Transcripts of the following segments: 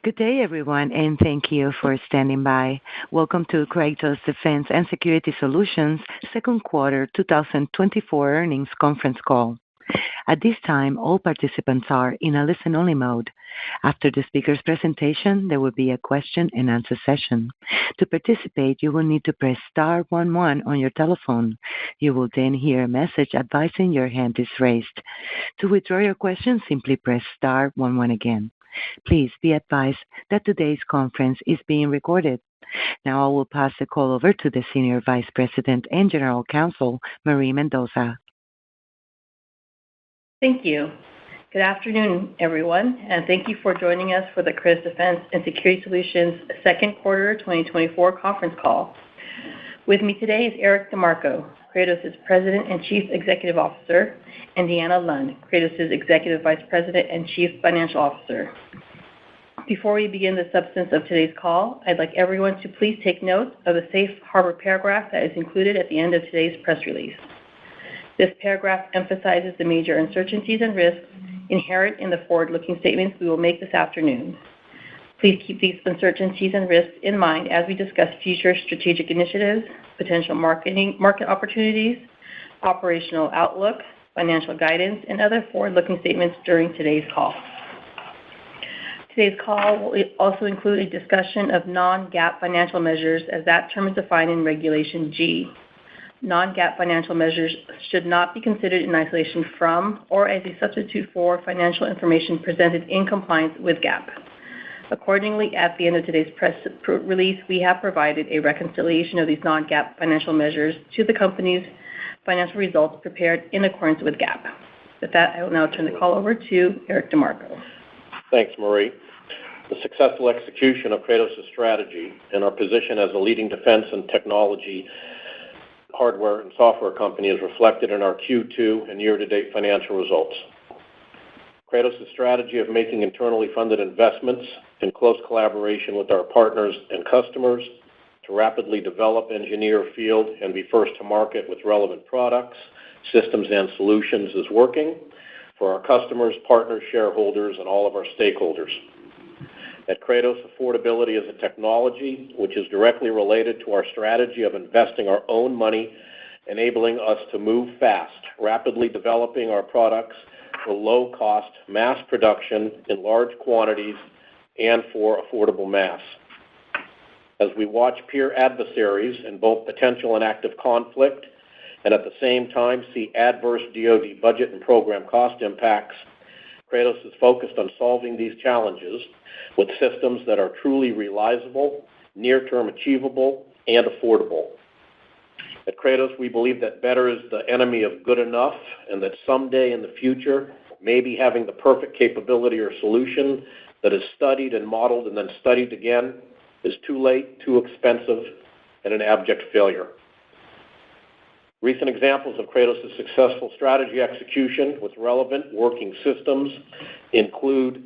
Good day, everyone, and thank you for standing by. Welcome to Kratos Defense and Security Solutions second quarter 2024 earnings conference call. At this time, all participants are in a listen-only mode. After the speaker's presentation, there will be a question-and-answer session. To participate, you will need to press star 11 on your telephone. You will then hear a message advising your hand is raised. To withdraw your question, simply press star 11 again. Please be advised that today's conference is being recorded. Now I will pass the call over to the Senior Vice President and General Counsel, Marie Mendoza. Thank you. Good afternoon, everyone, and thank you for joining us for the Kratos Defense and Security Solutions second quarter 2024 conference call. With me today is Eric DeMarco, Kratos' President and Chief Executive Officer, and Deanna Lund, Kratos' Executive Vice President and Chief Financial Officer. Before we begin the substance of today's call, I'd like everyone to please take note of the safe harbor paragraph that is included at the end of today's press release. This paragraph emphasizes the major uncertainties and risks inherent in the forward-looking statements we will make this afternoon. Please keep these uncertainties and risks in mind as we discuss future strategic initiatives, potential market opportunities, operational outlook, financial guidance, and other forward-looking statements during today's call. Today's call will also include a discussion of non-GAAP financial measures as that term is defined in Regulation G. Non-GAAP financial measures should not be considered in isolation from or as a substitute for financial information presented in compliance with GAAP. Accordingly, at the end of today's press release, we have provided a reconciliation of these non-GAAP financial measures to the company's financial results prepared in accordance with GAAP. With that, I will now turn the call over to Eric DeMarco. Thanks, Marie. The successful execution of Kratos' strategy and our position as a leading defense and technology hardware and software company is reflected in our Q2 and year-to-date financial results. Kratos' strategy of making internally funded investments in close collaboration with our partners and customers to rapidly develop, engineer, field, and be first to market with relevant products, systems, and solutions is working for our customers, partners, shareholders, and all of our stakeholders. At Kratos, affordability is a technology which is directly related to our strategy of investing our own money, enabling us to move fast, rapidly developing our products for low-cost mass production in large quantities and for affordable mass. As we watch peer adversaries in both potential and active conflict, and at the same time see adverse DoD budget and program cost impacts, Kratos is focused on solving these challenges with systems that are truly realizable, near-term achievable, and affordable. At Kratos, we believe that better is the enemy of good enough, and that someday in the future, maybe having the perfect capability or solution that is studied and modeled and then studied again is too late, too expensive, and an abject failure. Recent examples of Kratos' successful strategy execution with relevant working systems include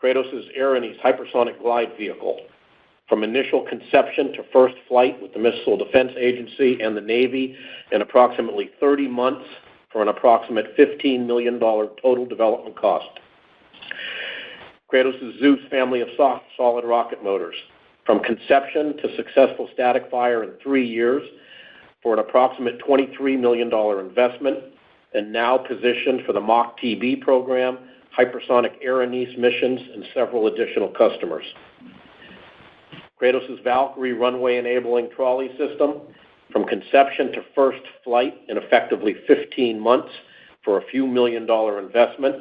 Kratos' Erinyes hypersonic glide vehicle, from initial conception to first flight with the Missile Defense Agency and the Navy in approximately 30 months for an approximate $15 million total development cost. Kratos' Zeus family of solid rocket motors, from conception to successful static fire in 3 years for an approximate $23 million investment, and now positioned for the MACH-TB program, hypersonic Erinyes missions, and several additional customers. Kratos' Valkyrie runway-enabling trolley system, from conception to first flight in effectively 15 months for a few million-dollar investment,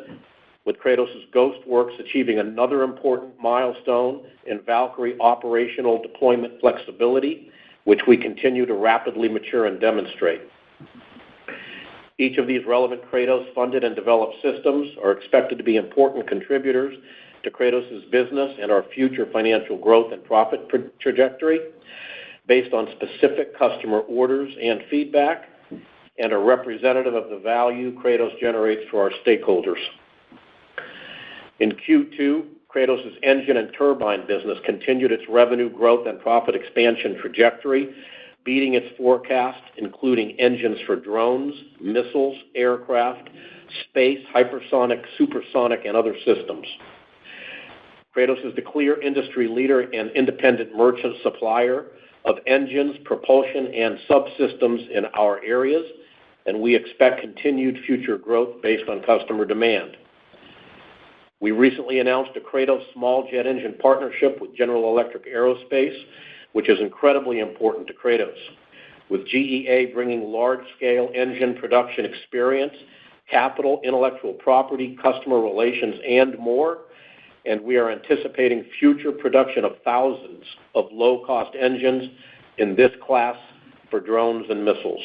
with Kratos' Ghost Works achieving another important milestone in Valkyrie operational deployment flexibility, which we continue to rapidly mature and demonstrate. Each of these relevant Kratos-funded and developed systems are expected to be important contributors to Kratos' business and our future financial growth and profit trajectory based on specific customer orders and feedback, and are representative of the value Kratos generates for our stakeholders. In Q2, Kratos' engine and turbine business continued its revenue growth and profit expansion trajectory, beating its forecast, including engines for drones, missiles, aircraft, space, hypersonic, supersonic, and other systems. Kratos is the clear industry leader and independent merchant supplier of engines, propulsion, and subsystems in our areas, and we expect continued future growth based on customer demand. We recently announced a Kratos small jet engine partnership with General Electric Aerospace, which is incredibly important to Kratos. With GEA bringing large-scale engine production experience, capital, intellectual property, customer relations, and more, and we are anticipating future production of thousands of low-cost engines in this class for drones and missiles.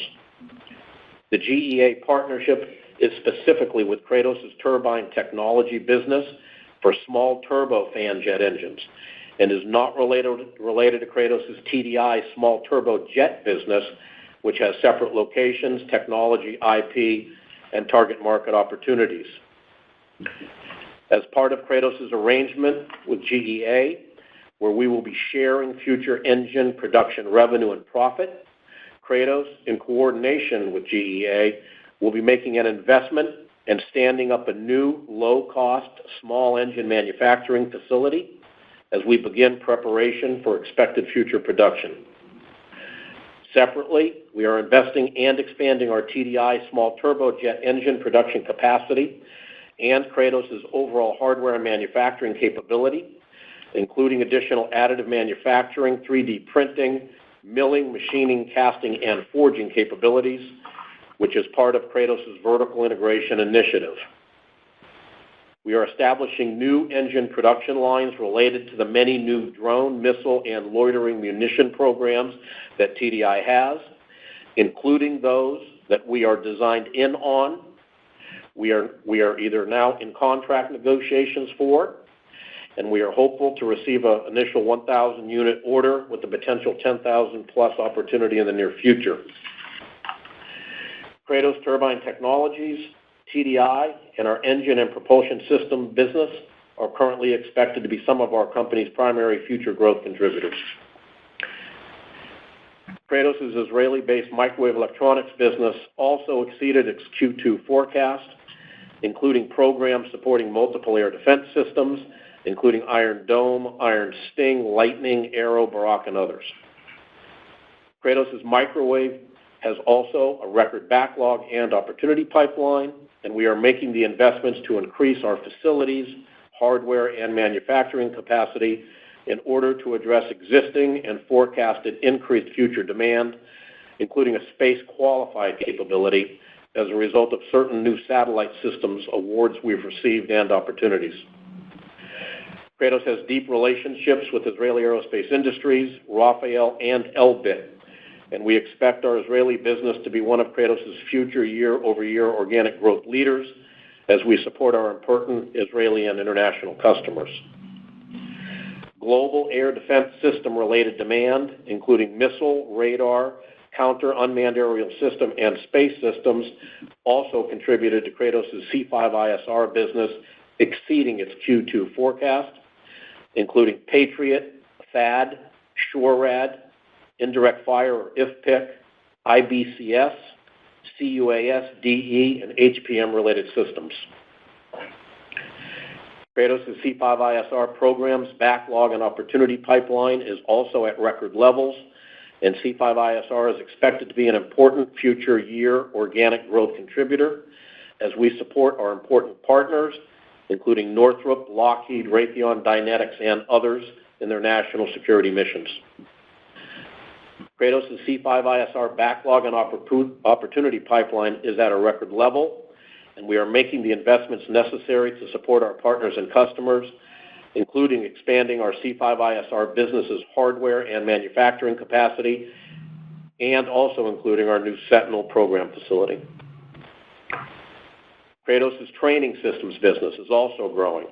The GEA partnership is specifically with Kratos' turbine technology business for small turbofan jet engines and is not related to Kratos' TDI small turbojet business, which has separate locations, technology, IP, and target market opportunities. As part of Kratos' arrangement with GEA, where we will be sharing future engine production revenue and profit, Kratos, in coordination with GEA, will be making an investment and standing up a new low-cost small engine manufacturing facility as we begin preparation for expected future production. Separately, we are investing and expanding our TDI small turbojet engine production capacity and Kratos' overall hardware and manufacturing capability, including additional additive manufacturing, 3D printing, milling, machining, casting, and forging capabilities, which is part of Kratos' vertical integration initiative. We are establishing new engine production lines related to the many new drone, missile, and loitering munition programs that TDI has, including those that we are designed in on. We are either now in contract negotiations for, and we are hopeful to receive an initial 1,000 unit order with the potential 10,000 plus opportunity in the near future. Kratos Turbine Technologies, TDI, and our engine and propulsion system business are currently expected to be some of our company's primary future growth contributors. Kratos' Israeli-based microwave electronics business also exceeded its Q2 forecast, including programs supporting multiple air defense systems, including Iron Dome, Iron Sting, Lightning, Arrow, Barak, and others. Kratos' microwave has also a record backlog and opportunity pipeline, and we are making the investments to increase our facilities, hardware, and manufacturing capacity in order to address existing and forecasted increased future demand, including a space-qualified capability as a result of certain new satellite systems awards we've received and opportunities. Kratos has deep relationships with Israeli Aerospace Industries, Rafael, and Elbit, and we expect our Israeli business to be one of Kratos' future year-over-year organic growth leaders as we support our important Israeli and international customers. Global air defense system-related demand, including missile, radar, counter unmanned aerial system, and space systems, also contributed to Kratos' C5ISR business exceeding its Q2 forecast, including Patriot, THAAD, SHORAD, Indirect Fire or IFPC, IBCS, CUAS, DE, and HPM-related systems. Kratos' C5ISR program's backlog and opportunity pipeline is also at record levels, and C5ISR is expected to be an important future year organic growth contributor as we support our important partners, including Northrop, Lockheed, Raytheon, Dynetics, and others in their national security missions. Kratos' C5ISR backlog and opportunity pipeline is at a record level, and we are making the investments necessary to support our partners and customers, including expanding our C5ISR business's hardware and manufacturing capacity, and also including our new Sentinel program facility. Kratos' training systems business is also growing,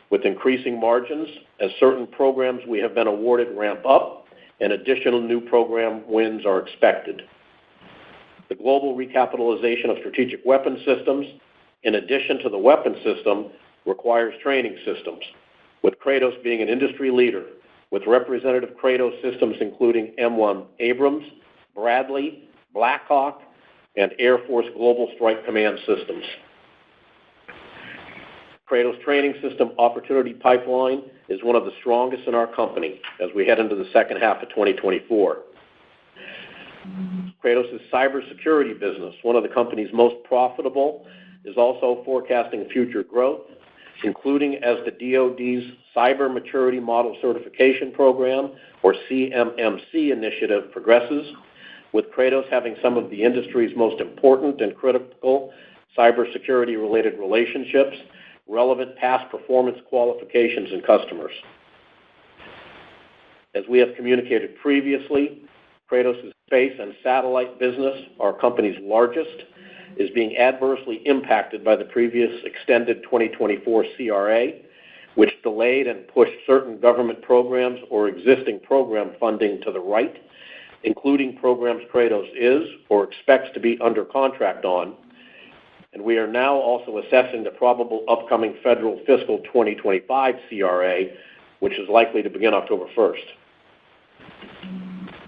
with increasing margins as certain programs we have been awarded ramp up and additional new program wins are expected. The global recapitalization of strategic weapon systems, in addition to the weapon system, requires training systems, with Kratos being an industry leader, with representative Kratos systems including M1 Abrams, Bradley, Black Hawk, and Air Force Global Strike Command systems. Kratos training system opportunity pipeline is one of the strongest in our company as we head into the second half of 2024. Kratos' cybersecurity business, one of the company's most profitable, is also forecasting future growth, including as the DoD's Cyber Maturity Model Certification Program, or CMMC initiative, progresses, with Kratos having some of the industry's most important and critical cybersecurity-related relationships, relevant past performance qualifications, and customers. As we have communicated previously, Kratos' space and satellite business, our company's largest, is being adversely impacted by the previous extended 2024 CRA, which delayed and pushed certain government programs or existing program funding to the right, including programs Kratos is or expects to be under contract on, and we are now also assessing the probable upcoming federal fiscal 2025 CRA, which is likely to begin October 1st.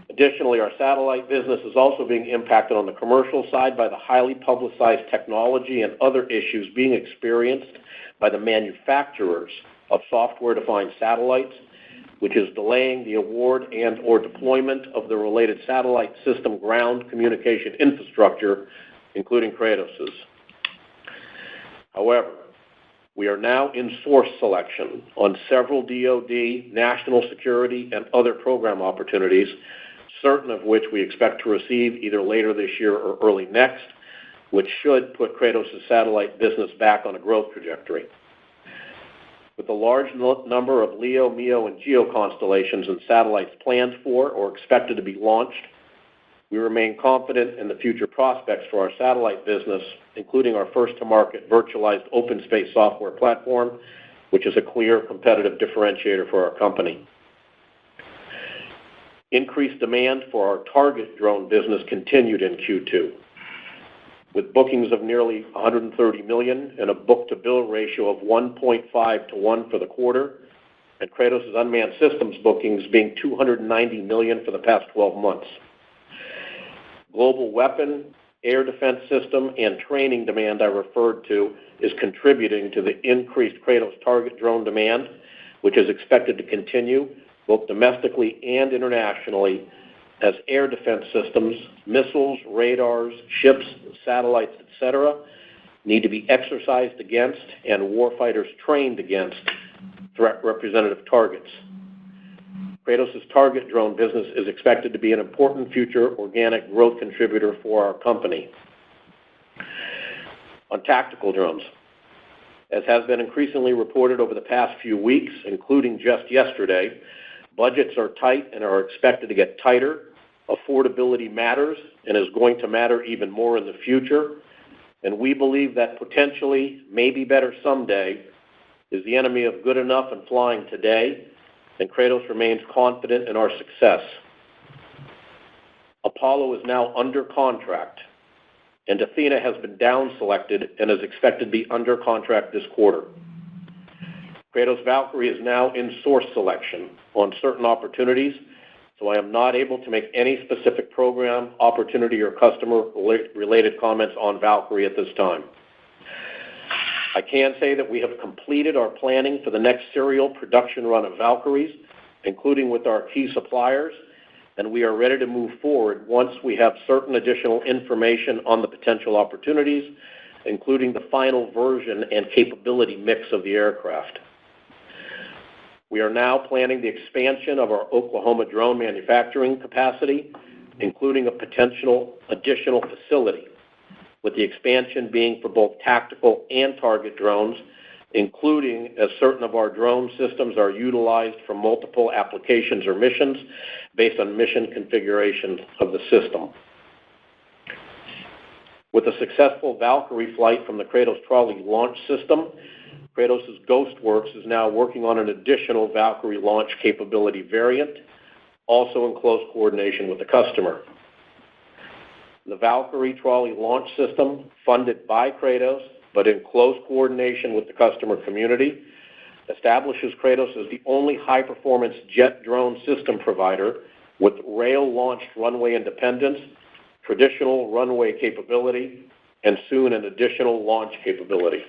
Additionally, our satellite business is also being impacted on the commercial side by the highly publicized technology and other issues being experienced by the manufacturers of software-defined satellites, which is delaying the award and or deployment of the related satellite system ground communication infrastructure, including Kratos's. However, we are now in source selection on several DoD, national security, and other program opportunities, certain of which we expect to receive either later this year or early next, which should put Kratos' satellite business back on a growth trajectory. With a large number of LEO, MEO, and GEO constellations and satellites planned for or expected to be launched, we remain confident in the future prospects for our satellite business, including our first-to-market virtualized open space software platform, which is a clear competitive differentiator for our company. Increased demand for our target drone business continued in Q2, with bookings of nearly $130 million and a book-to-bill ratio of 1.5 to 1 for the quarter, and Kratos' unmanned systems bookings being $290 million for the past 12 months. Global weapon, air defense system, and training demand I referred to is contributing to the increased Kratos target drone demand, which is expected to continue both domestically and internationally as air defense systems, missiles, radars, ships, satellites, etc., need to be exercised against and warfighters trained against threat representative targets. Kratos' target drone business is expected to be an important future organic growth contributor for our company. On tactical drones, as has been increasingly reported over the past few weeks, including just yesterday, budgets are tight and are expected to get tighter. Affordability matters and is going to matter even more in the future, and we believe that potentially, maybe better someday, is the enemy of good enough and flying today, and Kratos remains confident in our success. Apollo is now under contract, and Athena has been down-selected and is expected to be under contract this quarter. Kratos Valkyrie is now in source selection on certain opportunities, so I am not able to make any specific program, opportunity, or customer-related comments on Valkyrie at this time. I can say that we have completed our planning for the next serial production run of Valkyries, including with our key suppliers, and we are ready to move forward once we have certain additional information on the potential opportunities, including the final version and capability mix of the aircraft. We are now planning the expansion of our Oklahoma drone manufacturing capacity, including a potential additional facility, with the expansion being for both tactical and target drones, including as certain of our drone systems are utilized for multiple applications or missions based on mission configuration of the system. With a successful Valkyrie flight from the Kratos Trolley launch system, Kratos' Ghostworks is now working on an additional Valkyrie launch capability variant, also in close coordination with the customer. The Valkyrie Trolley launch system, funded by Kratos, but in close coordination with the customer community, establishes Kratos as the only high-performance jet drone system provider with rail-launched runway independence, traditional runway capability, and soon an additional launch capability.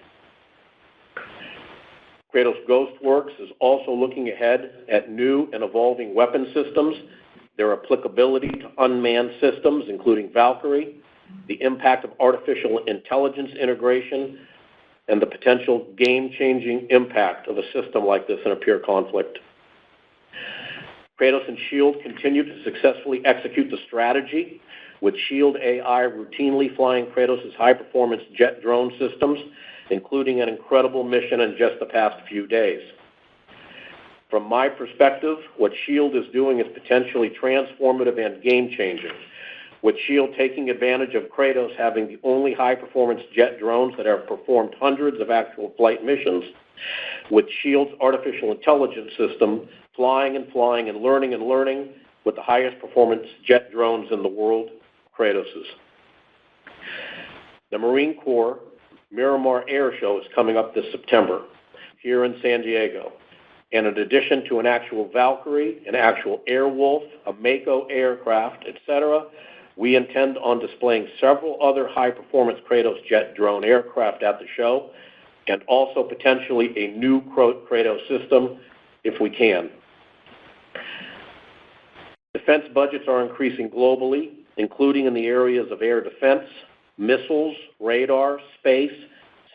Kratos Ghostworks is also looking ahead at new and evolving weapon systems, their applicability to unmanned systems, including Valkyrie, the impact of artificial intelligence integration, and the potential game-changing impact of a system like this in a peer conflict. Kratos and SHIELD continue to successfully execute the strategy, with SHIELD AI routinely flying Kratos' high-performance jet drone systems, including an incredible mission in just the past few days. From my perspective, what SHIELD is doing is potentially transformative and game-changing, with SHIELD taking advantage of Kratos having the only high-performance jet drones that have performed hundreds of actual flight missions, with SHIELD's artificial intelligence system flying and learning with the highest performance jet drones in the world, Kratos's. The Marine Corps Miramar Air Show is coming up this September here in San Diego. And in addition to an actual Valkyrie, an actual Airwolf, a Mako aircraft, etc., we intend on displaying several other high-performance Kratos jet drone aircraft at the show, and also potentially a new Kratos system if we can. Defense budgets are increasing globally, including in the areas of air defense, missiles, radar, space,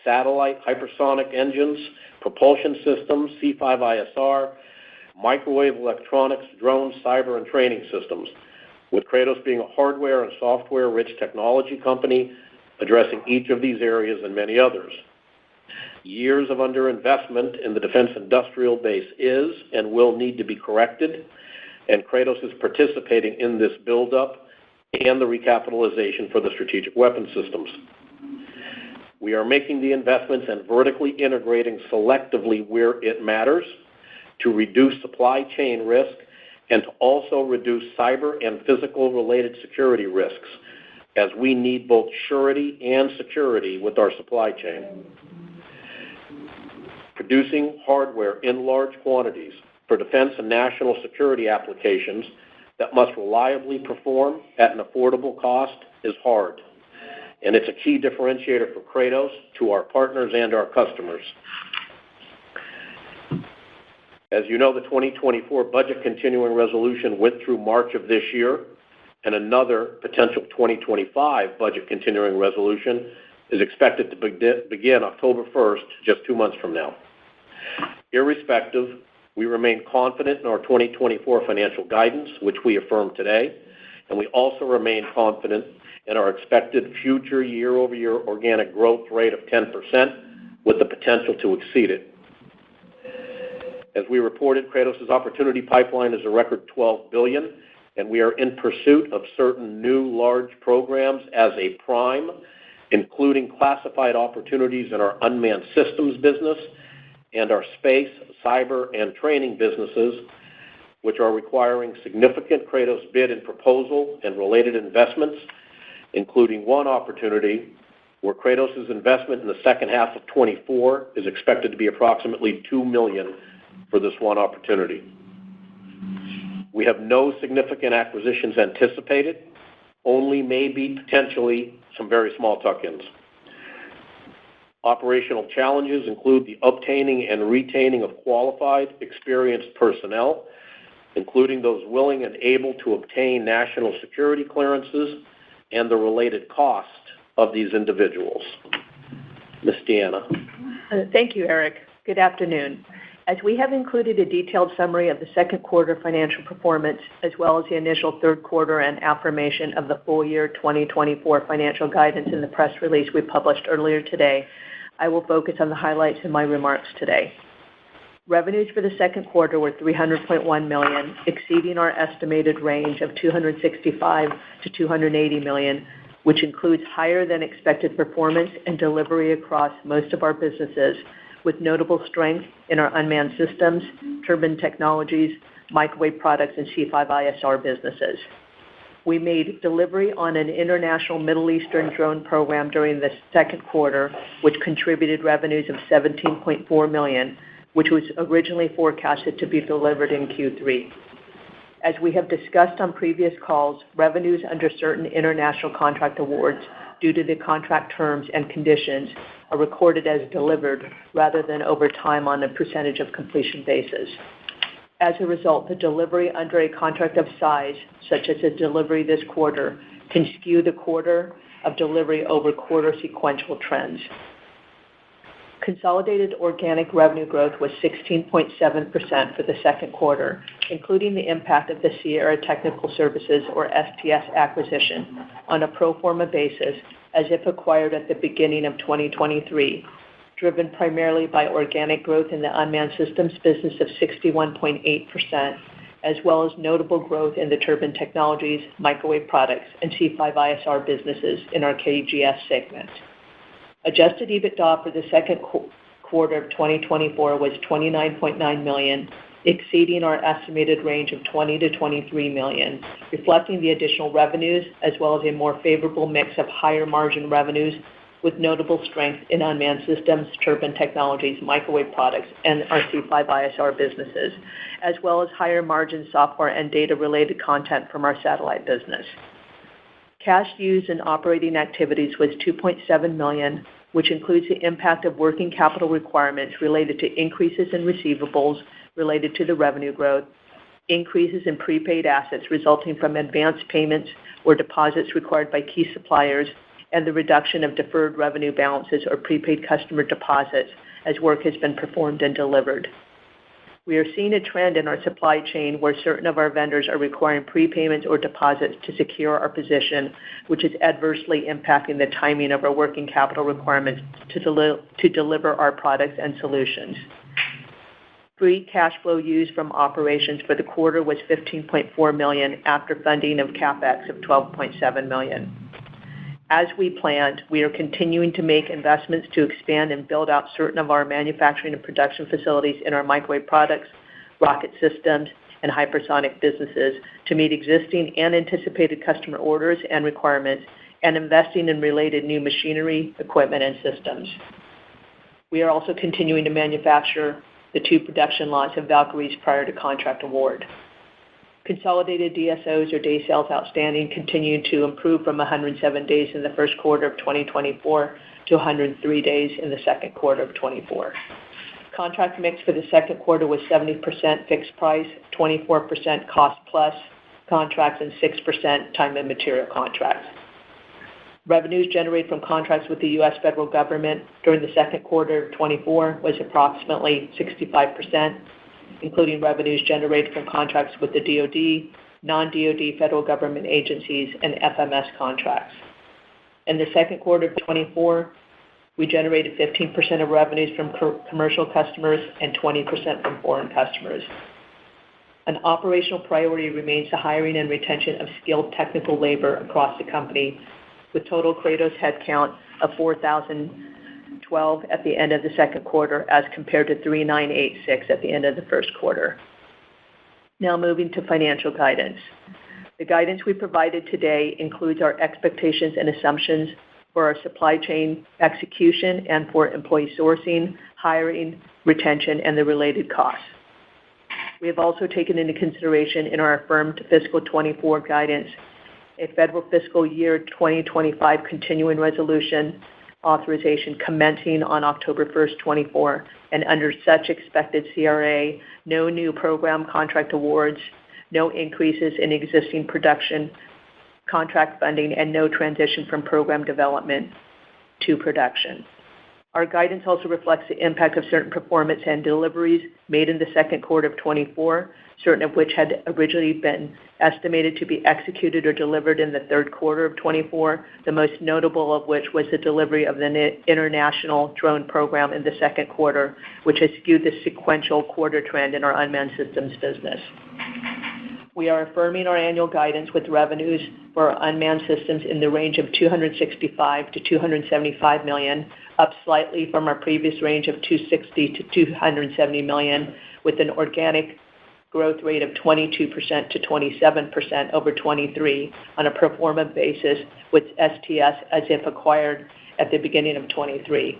satellite, hypersonic engines, propulsion systems, C5ISR, microwave electronics, drones, cyber, and training systems, with Kratos being a hardware and software-rich technology company addressing each of these areas and many others. Years of underinvestment in the defense industrial base is and will need to be corrected, and Kratos is participating in this buildup and the recapitalization for the strategic weapon systems. We are making the investments and vertically integrating selectively where it matters to reduce supply chain risk and to also reduce cyber and physical related security risks, as we need both surety and security with our supply chain. Producing hardware in large quantities for defense and national security applications that must reliably perform at an affordable cost is hard, and it's a key differentiator for Kratos to our partners and our customers. As you know, the 2024 Budget Continuing Resolution went through March of this year, and another potential 2025 Budget Continuing Resolution is expected to begin October 1st, just 2 months from now. Irrespective, we remain confident in our 2024 financial guidance, which we affirm today, and we also remain confident in our expected future year-over-year organic growth rate of 10% with the potential to exceed it. As we reported, Kratos' opportunity pipeline is a record $12 billion, and we are in pursuit of certain new large programs as a prime, including classified opportunities in our unmanned systems business and our space, cyber, and training businesses, which are requiring significant Kratos bid and proposal and related investments, including one opportunity where Kratos' investment in the second half of 24 is expected to be approximately $2 million for this one opportunity. We have no significant acquisitions anticipated, only maybe potentially some very small tuck-ins. Operational challenges include the obtaining and retaining of qualified, experienced personnel, including those willing and able to obtain national security clearances and the related cost of these individuals. Ms. Deanna. Thank you, Eric. Good afternoon. As we have included a detailed summary of the second quarter financial performance, as well as the initial third quarter and affirmation of the full year 2024 financial guidance in the press release we published earlier today, I will focus on the highlights in my remarks today. Revenues for the second quarter were $300.1 million, exceeding our estimated range of $265 to $280 million, which includes higher than expected performance and delivery across most of our businesses, with notable strength in our unmanned systems, turbine technologies, microwave products, and C5ISR businesses. We made delivery on an international Middle Eastern drone program during the second quarter, which contributed revenues of $17.4 million, which was originally forecasted to be delivered in Q3. As we have discussed on previous calls, revenues under certain international contract awards due to the contract terms and conditions, are recorded as delivered rather than over time on a percentage of completion basis. As a result, the delivery under a contract of size, such as a delivery this quarter, can skew the quarter of delivery over quarter sequential trends. Consolidated organic revenue growth was 16.7% for the second quarter, including the impact of the Sierra Technical Services, or STS, acquisition on a pro forma basis as if acquired at the beginning of 2023, driven primarily by organic growth in the unmanned systems business of 61.8%, as well as notable growth in the turbine technologies, microwave products, and C5ISR businesses in our KGS segment. Adjusted EBITDA for the second quarter of 2024 was $29.9 million, exceeding our estimated range of $20 to $23 million, reflecting the additional revenues as well as a more favorable mix of higher margin revenues with notable strength in unmanned systems, turbine technologies, microwave products, and our C5ISR businesses, as well as higher margin software and data-related content from our satellite business. Cash used in operating activities was $2.7 million, which includes the impact of working capital requirements related to increases in receivables related to the revenue growth, increases in prepaid assets resulting from advanced payments or deposits required by key suppliers, and the reduction of deferred revenue balances or prepaid customer deposits as work has been performed and delivered. We are seeing a trend in our supply chain where certain of our vendors are requiring prepayments or deposits to secure our position, which is adversely impacting the timing of our working capital requirements to deliver our products and solutions. Free cash flow used from operations for the quarter was $15.4 million after funding of CapEx of $12.7 million. As we planned, we are continuing to make investments to expand and build out certain of our manufacturing and production facilities in our microwave products, rocket systems, and hypersonic businesses to meet existing and anticipated customer orders and requirements, and investing in related new machinery, equipment, and systems. We are also continuing to manufacture the 2 production lots of Valkyries prior to contract award. Consolidated DSOs, or day sales outstanding, continued to improve from 107 days in the first quarter of 2024 to 103 days in the second quarter of 2024. Contract mix for the second quarter was 70% fixed price, 24% cost plus contracts, and 6% time and material contracts. Revenues generated from contracts with the U.S. federal government during the second quarter of 2024 was approximately 65%, including revenues generated from contracts with the DoD, non-DoD federal government agencies, and FMS contracts. In the second quarter of 2024, we generated 15% of revenues from commercial customers and 20% from foreign customers. An operational priority remains the hiring and retention of skilled technical labor across the company, with total Kratos headcount of 4,012 at the end of the second quarter as compared to 3,986 at the end of the first quarter. Now moving to financial guidance. The guidance we provided today includes our expectations and assumptions for our supply chain execution and for employee sourcing, hiring, retention, and the related costs. We have also taken into consideration in our affirmed fiscal 24 guidance a federal fiscal year 2025 continuing resolution authorization commencing on October 1st, 24, and under such expected CRA, no new program contract awards, no increases in existing production contract funding, and no transition from program development to production. Our guidance also reflects the impact of certain performance and deliveries made in the second quarter of 24, certain of which had originally been estimated to be executed or delivered in the third quarter of 24, the most notable of which was the delivery of the international drone program in the second quarter, which has skewed the sequential quarter trend in our unmanned systems business. We are affirming our annual guidance with revenues for our unmanned systems in the range of $265 to $275 million, up slightly from our previous range of $260 to $270 million, with an organic growth rate of 22% to 27% over 23 on a pro forma basis, with STS as if acquired at the beginning of 23.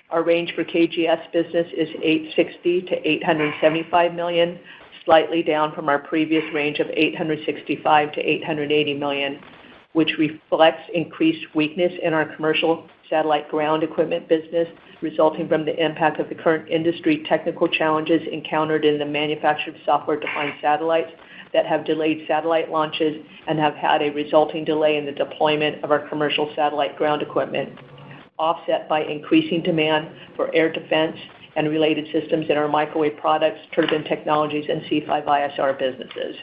Our range for KGS business is $860 to $875 million, slightly down from our previous range of $865 to $880 million, which reflects increased weakness in our commercial satellite ground equipment business, resulting from the impact of the current industry technical challenges encountered in the manufactured software-defined satellites that have delayed satellite launches and have had a resulting delay in the deployment of our commercial satellite ground equipment, offset by increasing demand for air defense and related systems in our microwave products, turbine technologies, and C5ISR businesses.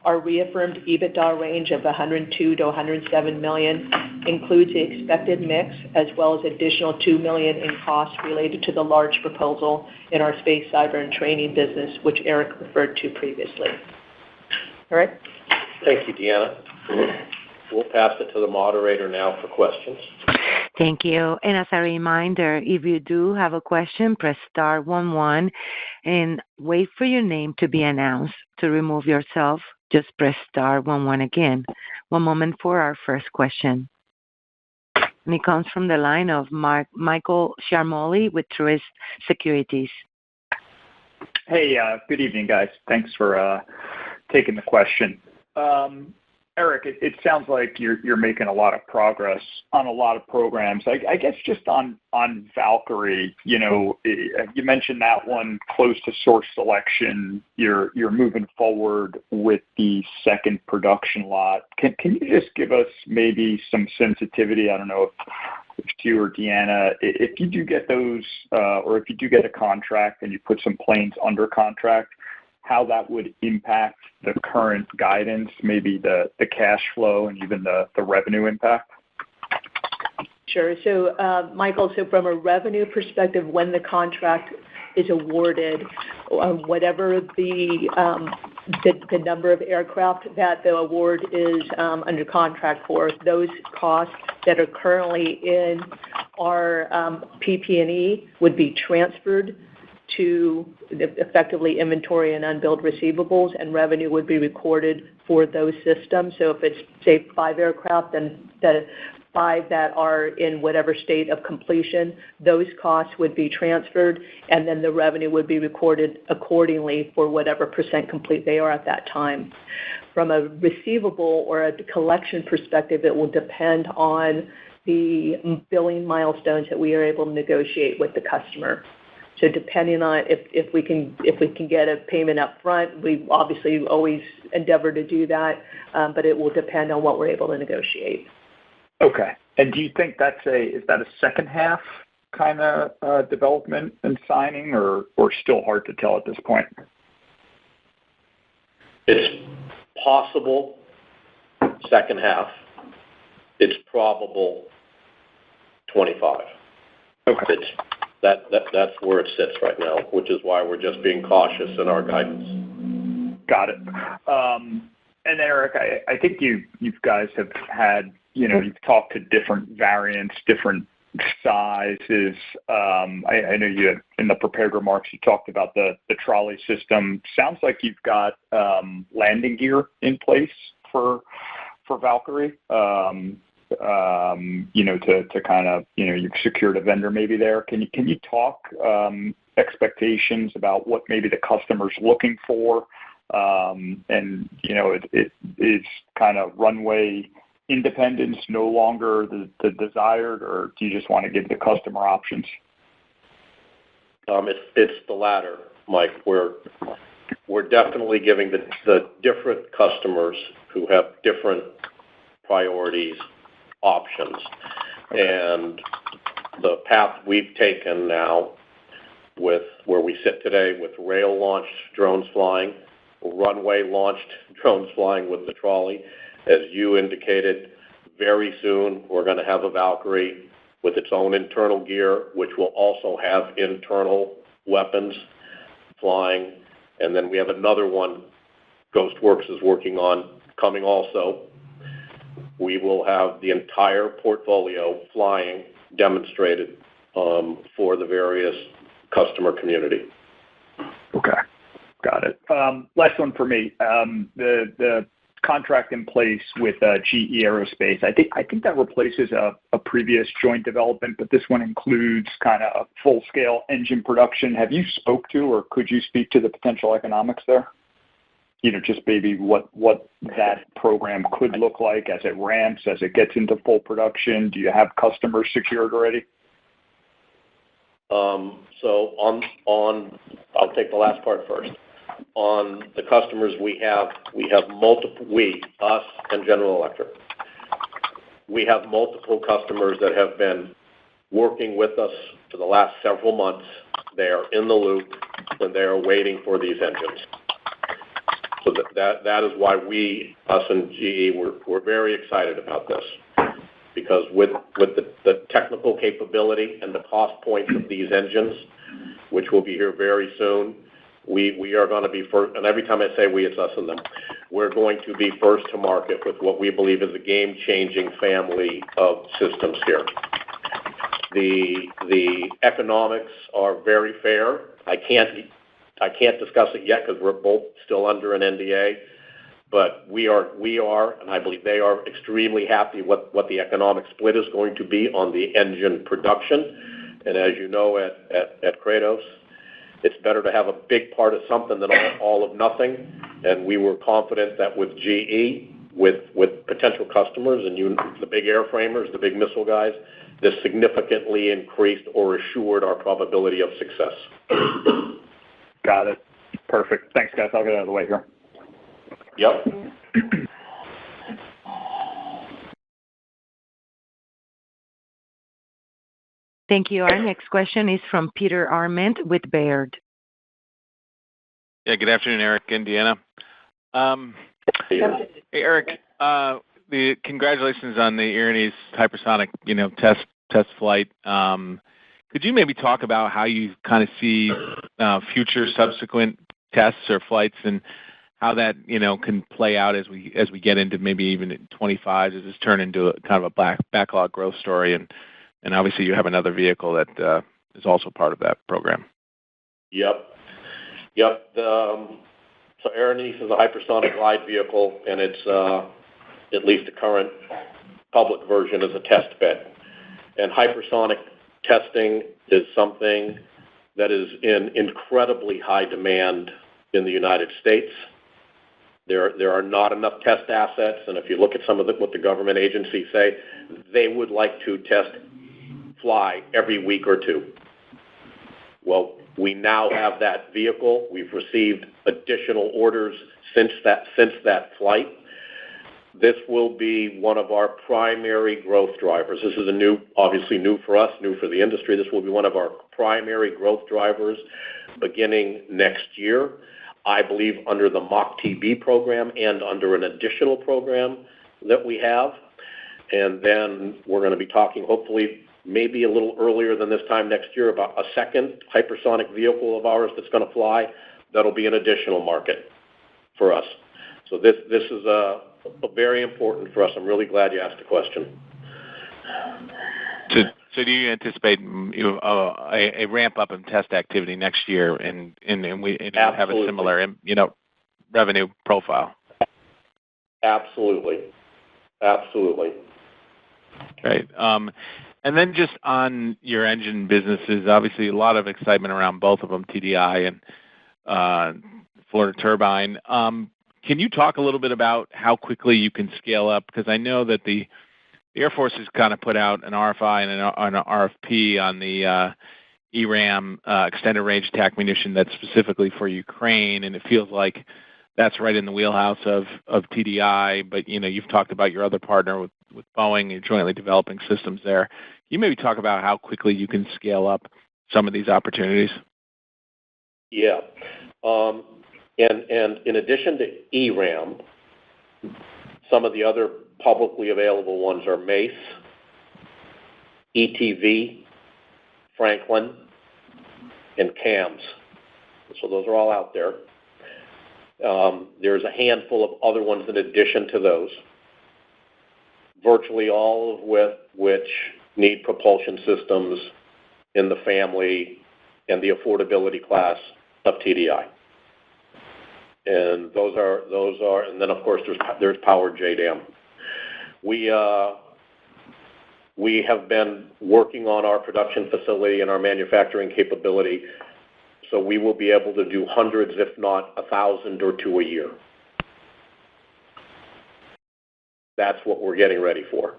Our reaffirmed EBITDA range of $102 to $107 million includes the expected mix as well as additional $2 million in costs related to the large proposal in our space, cyber, and training business, which Eric referred to previously. Eric? Thank you, Deanna. We'll pass it to the moderator now for questions. Thank you. And as a reminder, if you do have a question, press star 11 and wait for your name to be announced. To remove yourself, just press star 11 again. One moment for our first question. And it comes from the line of Michael Ciarmoli with Truist Securities. Hey, good evening, guys. Thanks for taking the question. Eric, it sounds like you're making a lot of progress on a lot of programs. I guess just on Valkyrie, you mentioned that one close to source selection. You're moving forward with the second production lot. Can you just give us maybe some sensitivity? I don't know if you or Deanna, if you do get those, or if you do get a contract and you put some planes under contract, how that would impact the current guidance, maybe the cash flow and even the revenue impact? Sure. So, Michael, from a revenue perspective, when the contract is awarded, whatever the number of aircraft that the award is under contract for, those costs that are currently in our PP&E would be transferred to effectively inventory and unbilled receivables, and revenue would be recorded for those systems. So if it's, say, 5 aircraft, then the 5 that are in whatever state of completion, those costs would be transferred, and then the revenue would be recorded accordingly for whatever % complete they are at that time. From a receivable or a collection perspective, it will depend on the billing milestones that we are able to negotiate with the customer. So depending on if we can get a payment up front, we obviously always endeavor to do that, but it will depend on what we're able to negotiate. Okay. And do you think is that a second half kind of development and signing, or still hard to tell at this point? It's possible second half. It's probable 25. Okay. That's where it sits right now, which is why we're just being cautious in our guidance. Got it. And then, Eric, I think you guys have had, you've talked to different variants, different sizes. I know you had, in the prepared remarks, you talked about the trolley system. Sounds like you've got landing gear in place for Valkyrie. To kind of, you've secured a vendor maybe there. Can you talk expectations about what maybe the customer's looking for? And, it is kind of runway independence no longer the desired, or do you just want to give the customer options? It's the latter, Mike. We're definitely giving the different customers who have different priorities options. And the path we've taken now with where we sit today with rail-launched drones flying, runway-launched drones flying with the trolley, as you indicated, very soon we're going to have a Valkyrie with its own internal gear, which will also have internal weapons flying. And then we have another one Ghostworks is working on coming also. We will have the entire portfolio flying, demonstrated for the various customer community. Okay, got it. Last one for me. The contract in place with GE Aerospace, I think that replaces a previous joint development, but this one includes kind of full-scale engine production. Have you spoke to, or could you speak to the potential economics there? just maybe what that program could look like as it ramps, as it gets into full production? Do you have customers secured already? So I'll take the last part first. On the customers we have multiple, us and General Electric. We have multiple customers that have been working with us for the last several months. They are in the loop, and they are waiting for these engines. So that is why us and GE, we're very excited about this. Because with the technical capability and the cost points of these engines, which will be here very soon, we are going to be first, and every time I say we, it's us and them. We're going to be first to market with what we believe is a game-changing family of systems here. The economics are very fair. I can't discuss it yet because we're both still under an NDA, but we are, and I believe they are extremely happy what the economic split is going to be on the engine production. And as you know, at Kratos, it's better to have a big part of something than all of nothing. And we were confident that with GE, with potential customers and the big airframers, the big missile guys, this significantly increased or assured our probability of success. Got it. Perfect. Thanks, guys. I'll get out of the way here. Yep. Thank you. Our next question is from Peter Arment with Baird. Yeah, good afternoon, Eric and Deanna. Hey, Eric, the congratulations on the Erinyes hypersonic, test flight. Could you maybe talk about how you kind of see future subsequent tests or flights and how that can play out as we get into maybe even in 25? Does this turn into a kind of a backlog growth story? And obviously you have another vehicle that is also part of that program. Yep. So Erinyes is a hypersonic glide vehicle, and it's at least the current public version is a test bed. And hypersonic testing is something that is in incredibly high demand in the United States. There are not enough test assets, and if you look at some of what the government agencies say, they would like to fly every week or two. Well, we now have that vehicle. We've received additional orders since that flight. This will be one of our primary growth drivers. This is obviously new for us, new for the industry. This will be one of our primary growth drivers beginning next year, I believe under the MACH-TB program and under an additional program that we have. And then we're going to be talking, hopefully, maybe a little earlier than this time next year, about a second hypersonic vehicle of ours that's going to fly. That'll be an additional market for us. So this is very important for us. I'm really glad you asked the question. So do you anticipate a ramp up in test activity next year, and we have a similar revenue profile? Absolutely. Right. And then just on your engine businesses, obviously a lot of excitement around both of them, TDI and Florida Turbine. Can you talk a little bit about how quickly you can scale up? Because I know that the Air Force has kind of put out an RFI and an RFP on the ERAM extended range attack munition that's specifically for Ukraine, and it feels like that's right in the wheelhouse of TDI. But you've talked about your other partner with Boeing. You're jointly developing systems there. Can you maybe talk about how quickly you can scale up some of these opportunities? Yeah. And in addition to ERAM, some of the other publicly available ones are MACE, ETV, Franklin, and CAMS. So those are all out there. There's a handful of other ones in addition to those, virtually all of which need propulsion systems in the family and the affordability class of TDI. And those are, and then of course there's powered JDAM. We have been working on our production facility and our manufacturing capability So we will be able to do hundreds, if not 1,000 or two a year. That's what we're getting ready for.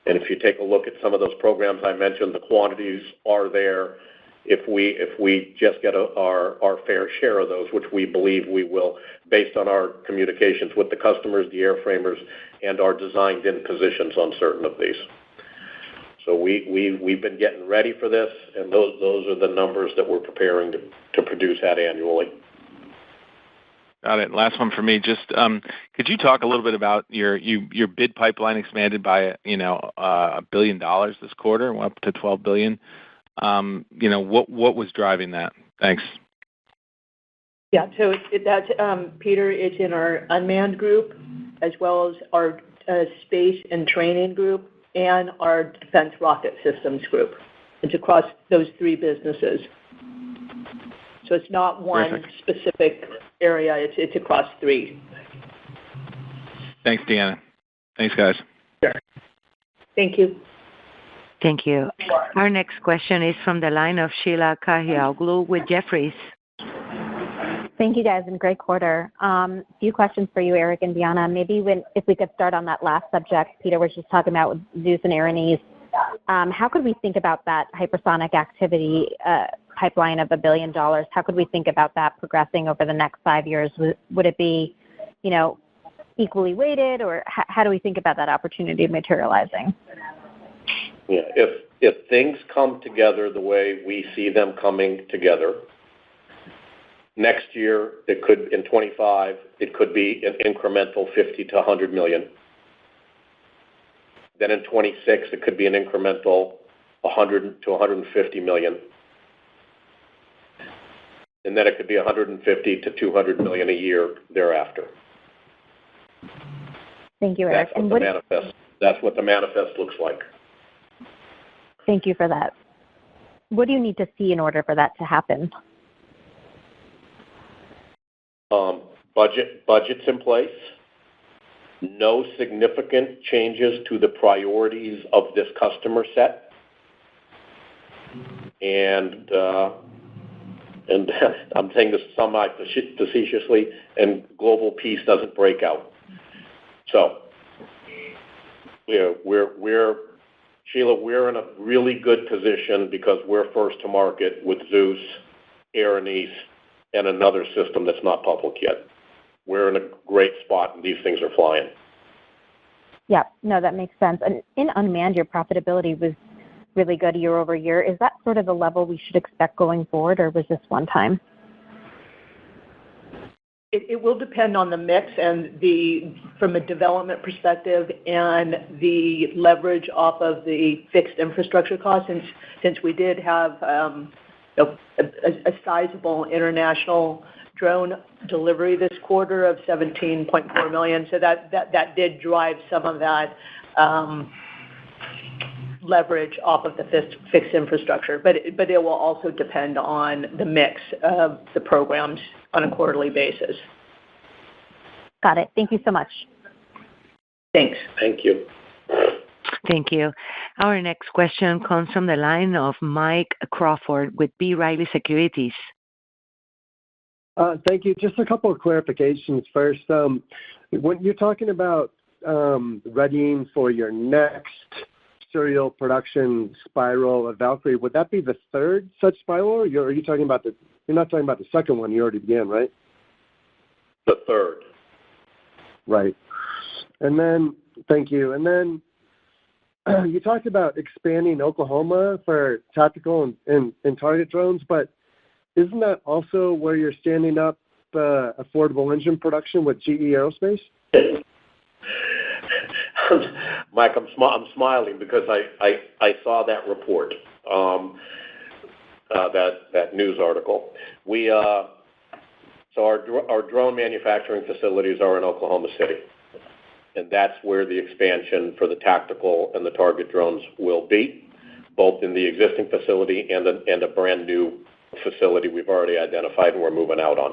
And if you take a look at some of those programs I mentioned, the quantities are there. If we just get our fair share of those, which we believe we will, based on our communications with the customers, the airframers, and our designed-in positions on certain of these. So we've been getting ready for this, and those are the numbers that we're preparing to produce at annually. Got it. Last one for me. Just could you talk a little bit about your bid pipeline expanded by $1 billion this quarter, went up to $12 billion. What was driving that? Thanks. Yeah. So that's Peter. It's in our unmanned group, as well as our space and training group, and our defense rocket systems group. It's across those three businesses. So it's not one specific area. It's across three. Thanks, Deanna. Thanks, guys. Sure. Thank you. Thank you. Our next question is from the line of Sheila Kahyaoglu with Jefferies. Thank you, guys, and great quarter. A few questions for you, Eric and Deanna. Maybe if we could start on that last subject Peter was just talking about with Zeus and Erinyes. How could we think about that hypersonic activity pipeline of $1 billion? How could we think about that progressing over the next 5 years? Would it be, equally weighted, or how do we think about that opportunity materializing? Yeah, if things come together the way we see them coming together, next year in 25, it could be an incremental 50 to 100 million. Then in 26, it could be an incremental 100 to 150 million. And then it could be 150 to 200 million a year thereafter. Thank you, Eric. That's what the manifest looks like. Thank you for that. What do you need to see in order for that to happen? Budget's in place. No significant changes to the priorities of this customer set. And I'm saying this somewhat facetiously, and global peace doesn't break out. So, Sheila, we're in a really good position because we're first to market with Zeus, Erinyes, and another system that's not public yet. We're in a great spot, and these things are flying. Yeah, no, that makes sense. And in Unmanned, your profitability was really good year over year. Is that sort of the level we should expect going forward, or was this one time? It will depend on the mix and from a development perspective and the leverage off of the fixed infrastructure costs. Since we did have a sizable international drone delivery this quarter of $17.4 million, so that did drive some of that leverage off of the fixed infrastructure. But it will also depend on the mix of the programs on a quarterly basis. Got it. Thank you so much. Thanks. Thank you. Thank you. Our next question comes from the line of Mike Crawford with B. Riley Securities. Thank you. Just a couple of clarifications first. When you're talking about readying for your next serial production spiral of Valkyrie, would that be the third such spiral, or are you talking about you're not talking about the second one you already began, right? The third. Right. And then, thank you. And then you talked about expanding Oklahoma for tactical and target drones, but isn't that also where you're standing up affordable engine production with GE Aerospace? Mike, I'm smiling because I saw that report, that news article. So our drone manufacturing facilities are in Oklahoma City, and that's where the expansion for the tactical and the target drones will be, both in the existing facility and a brand new facility we've already identified and we're moving out on.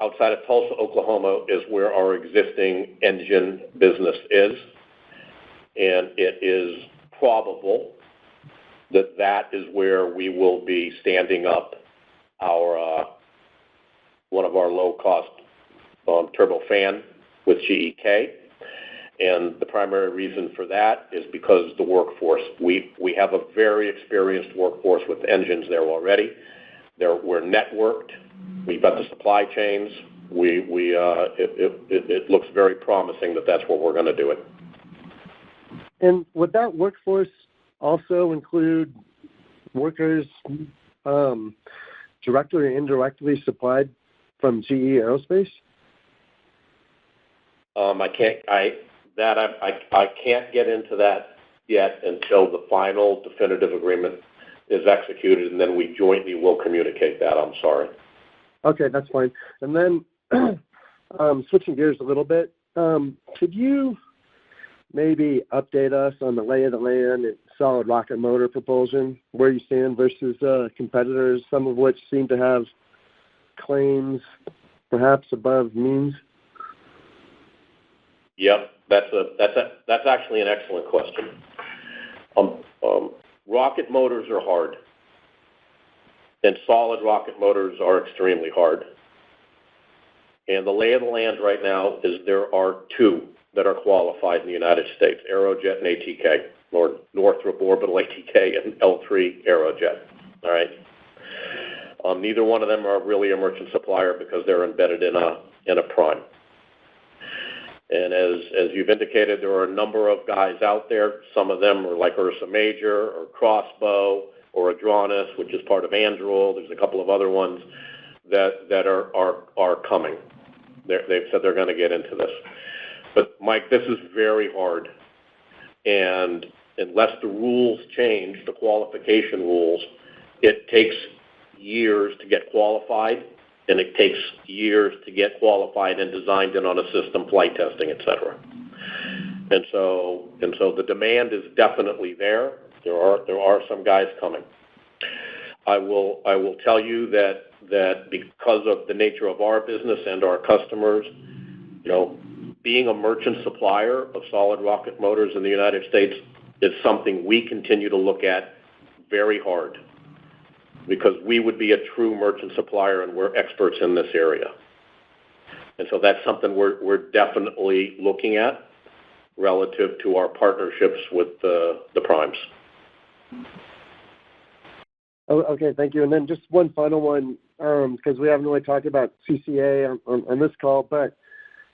Outside of Tulsa, Oklahoma is where our existing engine business is, and it is probable that is where we will be standing up our one of our low-cost turbofan with GEK. And the primary reason for that is because the workforce. We have a very experienced workforce with engines there already. We're networked. We've got the supply chains. It looks very promising that that's where we're going to do it. And would that workforce also include workers directly or indirectly supplied from GE Aerospace? I can't get into that yet until the final definitive agreement is executed, and then we jointly will communicate that. I'm sorry. Okay, that's fine. And then switching gears a little bit, could you maybe update us on the lay of the land and solid rocket motor propulsion, where you stand versus competitors, some of which seem to have claims perhaps above means? Yep, that's actually an excellent question. Rocket motors are hard, and solid rocket motors are extremely hard. And the lay of the land right now is there are two that are qualified in the United States, Aerojet and ATK, or Northrop Orbital ATK and L3 Aerojet. All right. Neither one of them are really a merchant supplier because they're embedded in a prime. And as you've indicated, there are a number of guys out there. Some of them are like Ursa Major or Crossbow or Adronis, which is part of Anduril. There's a couple of other ones that are coming. They've said they're going to get into this. But, Mike, this is very hard. And unless the rules change, the qualification rules, it takes years to get qualified, and it takes years to get qualified and designed in on a system, flight testing, et cetera. And so the demand is definitely there. There are some guys coming. I will tell you that because of the nature of our business and our customers, being a merchant supplier of solid rocket motors in the United States is something we continue to look at very hard, because we would be a true merchant supplier and we're experts in this area. And so that's something we're definitely looking at relative to our partnerships with the primes. Oh, okay, thank you. And then just one final one, because we haven't really talked about CCA on this call, but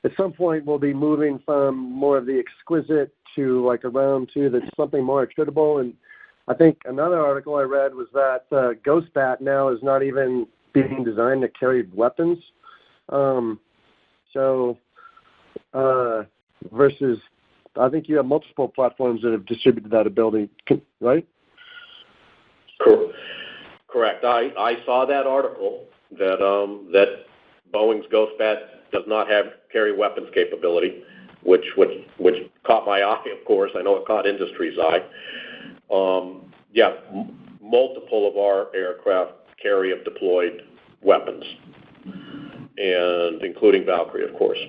at some point we'll be moving from more of the exquisite to like a round two that's something more attritable. And I think another article I read was that GhostBat now is not even being designed to carry weapons. Versus, I think you have multiple platforms that have distributed that ability, right? Correct. I saw that article that Boeing's GhostBat does not carry weapons capability, which caught my eye. Of course, I know it caught industry's eye. Multiple of our aircraft carry of deployed weapons, and including Valkyrie, of course.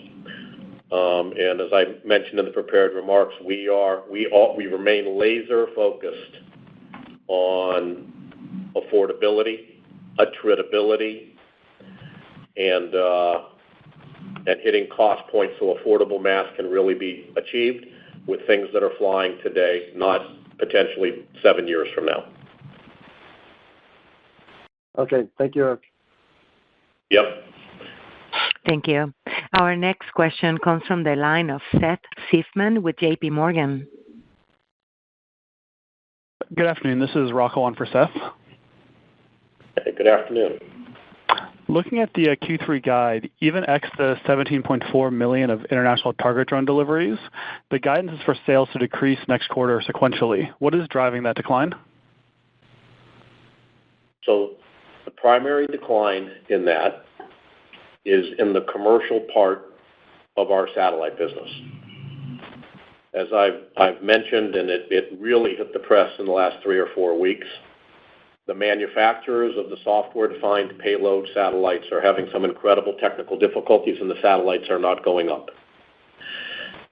And as I mentioned in the prepared remarks, we remain laser focused on affordability, attritability, and hitting cost points so affordable mass can really be achieved with things that are flying today, not potentially 7 years from now. Okay, thank you, Eric. Yep. Thank you. Our next question comes from the line of Seth Seifman with J.P. Morgan. Good afternoon. This is Rocco on for Seth. Hey, good afternoon. Looking at the Q3 guide, even X the $17.4 million of international target drone deliveries, the guidance is for sales to decrease next quarter sequentially. What is driving that decline? So the primary decline in that is in the commercial part of our satellite business. As I've mentioned, and it really hit the press in the last 3 or 4 weeks, the manufacturers of the software-defined payload satellites are having some incredible technical difficulties, and the satellites are not going up.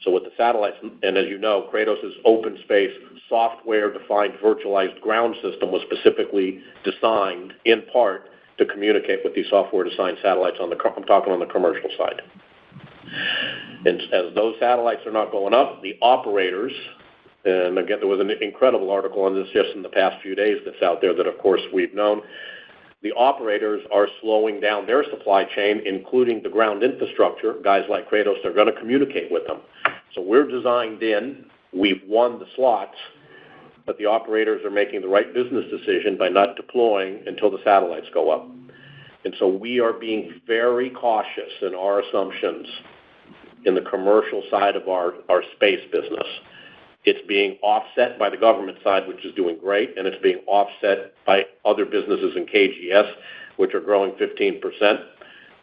So with the satellites, and as you know, Kratos' open space software-defined virtualized ground system was specifically designed in part to communicate with these software-defined satellites I'm talking on the commercial side. And as those satellites are not going up, the operators, and again, there was an incredible article on this just in the past few days that's out there that, of course, we've known. The operators are slowing down their supply chain, including the ground infrastructure. Guys like Kratos are going to communicate with them. So we're designed in. We've won the slots, but the operators are making the right business decision by not deploying until the satellites go up. And so we are being very cautious in our assumptions in the commercial side of our space business. It's being offset by the government side, which is doing great, and it's being offset by other businesses in KGS, which are growing 15%.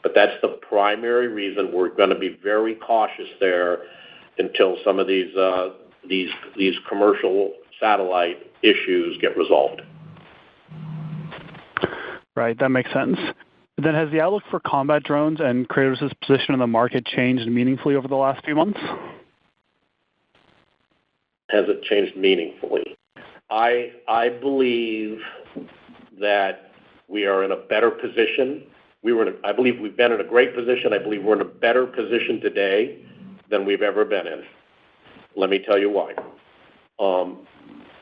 But that's the primary reason we're going to be very cautious there until some of these commercial satellite issues get resolved. Right, that makes sense. Then has the outlook for combat drones and Kratos' position in the market changed meaningfully over the last few months? Has it changed meaningfully? I believe that we are in a better position. I believe we've been in a great position. I believe we're in a better position today than we've ever been in. Let me tell you why.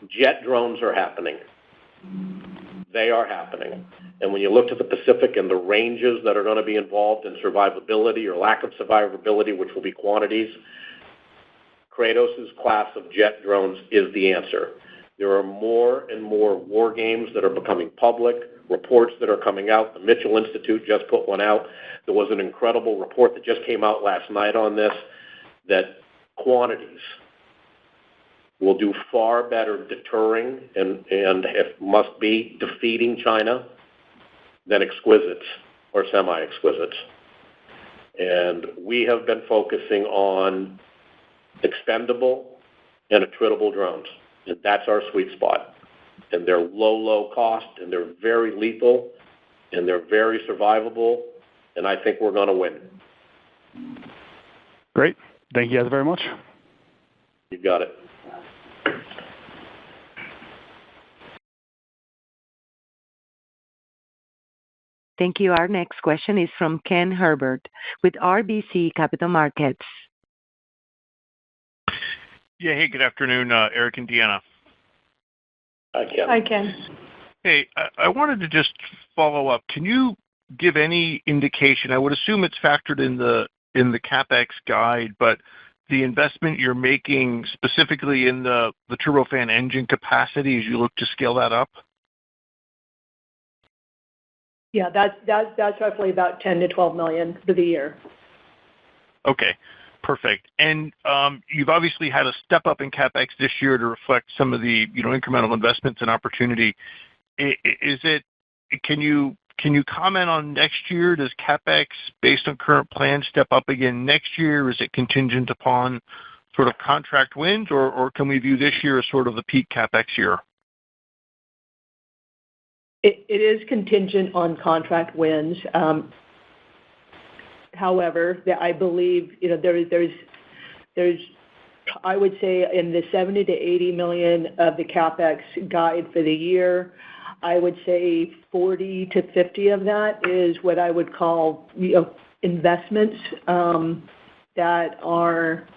Jet drones are happening. They are happening. And when you look to the Pacific and the ranges that are going to be involved in survivability or lack of survivability, which will be quantities, Kratos' class of jet drones is the answer. There are more and more war games that are becoming public, reports that are coming out. The Mitchell Institute just put one out. There was an incredible report that just came out last night on this, that quantities will do far better deterring and if must be, defeating China than exquisites or semi-exquisites. And we have been focusing on expendable and attritable drones. And that's our sweet spot. And they're low cost, and they're very lethal, and they're very survivable, and I think we're going to win. Great. Thank you guys very much. You got it. Thank you. Our next question is from Ken Herbert with RBC Capital Markets. Yeah, hey, good afternoon, Eric and Deanna. Hi, Ken. Hi, Ken. Hey, I wanted to just follow up. Can you give any indication? I would assume it's factored in the CapEx guide, but the investment you're making specifically in the turbofan engine capacity as you look to scale that up? Yeah, that's roughly about $10 to $12 million for the year. Okay. Perfect. And you've obviously had a step up in CapEx this year to reflect some of the incremental investments and opportunity. Can you comment on next year? Does CapEx, based on current plans, step up again next year? Is it contingent upon sort of contract wins, or can we view this year as sort of the peak CapEx year? It is contingent on contract wins. However, I believe there's I would say in the $70 to $80 million of the CapEx guide for the year, I would say 40 to 50 of that is what I would call investments that are,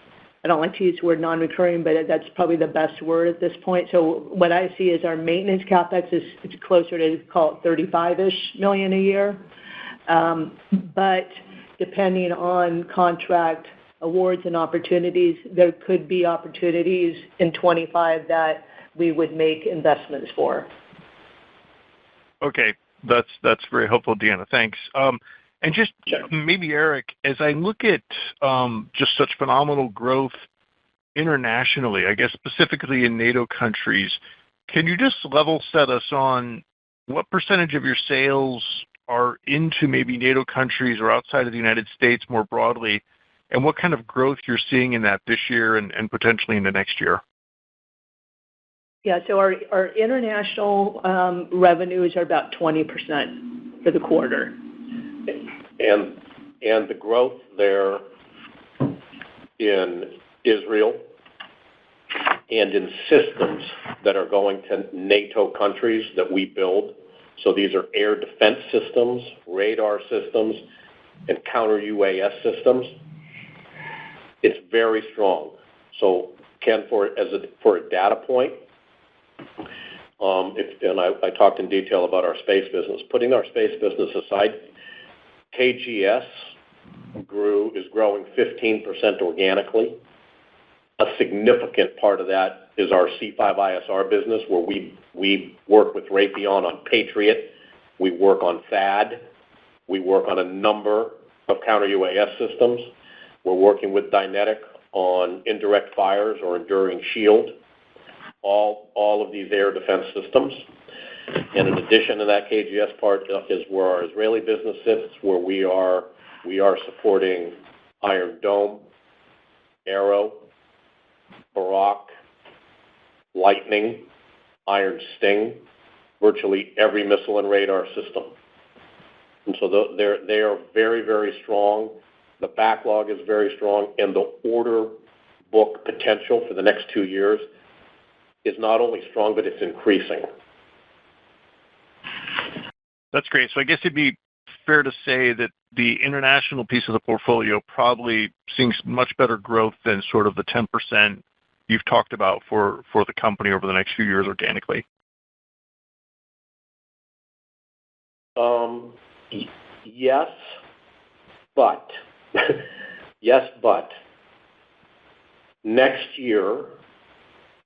I don't like to use the word non-recurring, but that's probably the best word at this point. So what I see is our maintenance CapEx is closer to call it 35-ish million a year. But depending on contract awards and opportunities, there could be opportunities in 25 that we would make investments for. Okay, that's very helpful, Deanna. Thanks. And just maybe, Eric, as I look at just such phenomenal growth internationally, I guess specifically in NATO countries, can you just level set us on what percentage of your sales are into maybe NATO countries or outside of the United States more broadly, and what kind of growth you're seeing in that this year and potentially in the next year? Yeah, so our international revenues are about 20% for the quarter. And the growth there in Israel and in systems that are going to NATO countries that we build. So these are air defense systems, radar systems, and counter UAS systems. It's very strong. So, Ken, for a data point, I talked in detail about our space business. Putting our space business aside, KGS is growing 15% organically. A significant part of that is our C5ISR business, where we work with Raytheon on Patriot. We work on THAAD. We work on a number of counter UAS systems. We're working with Dynetic on indirect fires or enduring shield. All of these air defense systems. And in addition to that KGS part is where our Israeli business sits, where we are supporting Iron Dome, Arrow, Barak, Lightning, Iron Sting, virtually every missile and radar system. And so they are very, very strong. The backlog is very strong, and the order book potential for the next 2 years is not only strong, but it's increasing. That's great. So I guess it'd be fair to say that the international piece of the portfolio probably seeing much better growth than sort of the 10% you've talked about for the company over the next few years organically. Yes, but next year,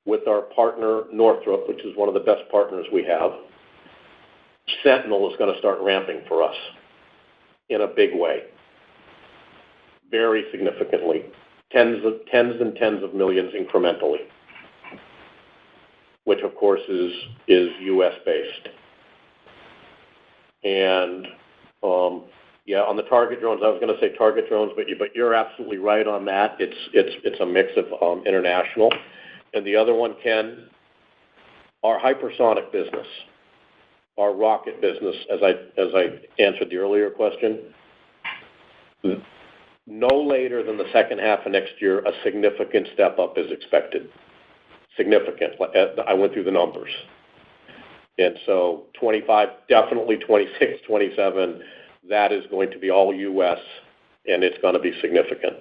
with our partner Northrop, which is one of the best partners we have, Sentinel is going to start ramping for us in a big way, very significantly, tens and tens of millions incrementally, which of course is U.S. based. And on the target drones, I was going to say target drones, but you're absolutely right on that. It's a mix of international. And the other one, Ken, our hypersonic business, our rocket business, as I answered the earlier question, no later than the second half of next year, a significant step up is expected. Significant. I went through the numbers. And so 25, definitely 26, 27, that is going to be all U.S., and it's going to be significant.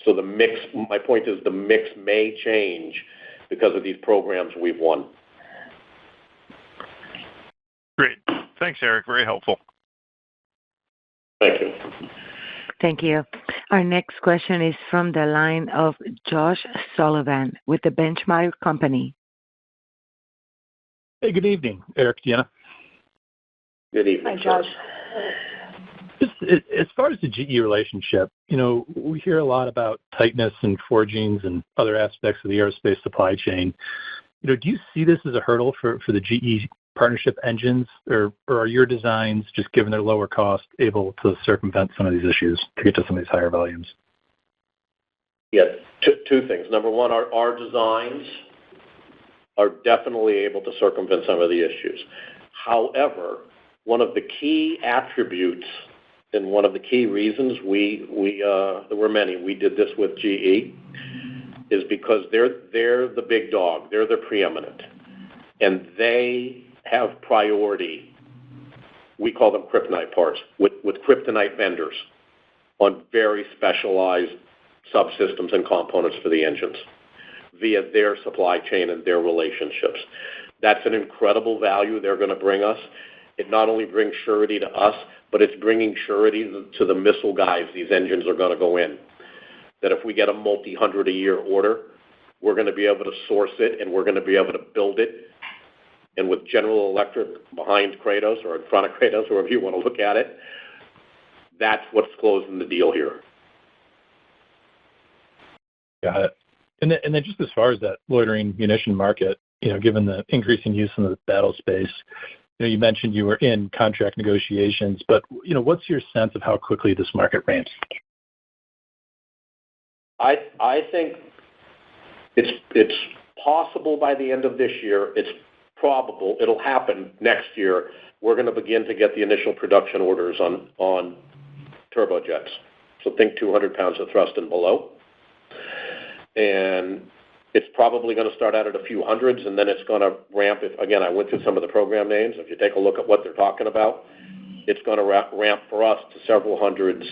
So the mix, my point is the mix may change because of these programs we've won. Great. Thanks, Eric. Very helpful. Thank you. Thank you. Our next question is from the line of Josh Sullivan with the Benchmark Company. Hey, good evening, Eric, Deanna. Good evening. Hi, Josh. Just as far as the GE relationship, we hear a lot about tightness and forgings and other aspects of the aerospace supply chain. Do you see this as a hurdle for the GE partnership engines, or are your designs, just given their lower cost, able to circumvent some of these issues to get to some of these higher volumes? Yeah, two things. Number one, our designs are definitely able to circumvent some of the issues. However, one of the key attributes and one of the key reasons there were many, we did this with GE, is because they're the big dog, they're the preeminent, and they have priority. We call them kryptonite parts, with kryptonite vendors on very specialized subsystems and components for the engines via their supply chain and their relationships. That's an incredible value they're going to bring us. It not only brings surety to us, but it's bringing surety to the missile guys these engines are going to go in. That if we get a multi-hundred-a-year order, we're going to be able to source it and we're going to be able to build it. And with General Electric behind Kratos or in front of Kratos, however you want to look at it, that's what's closing the deal here. Got it. And then just as far as that loitering munition market, given the increasing use in the battle space, you mentioned you were in contract negotiations, but what's your sense of how quickly this market ramps? I think it's possible by the end of this year. It's probable it'll happen next year. We're going to begin to get the initial production orders on turbojets. So think 200 pounds of thrust and below. and it's probably going to start out at a few hundreds, and then it's going to ramp. If, again, I went through some of the program names. If you take a look at what they're talking about, it's going to ramp for us to several hundreds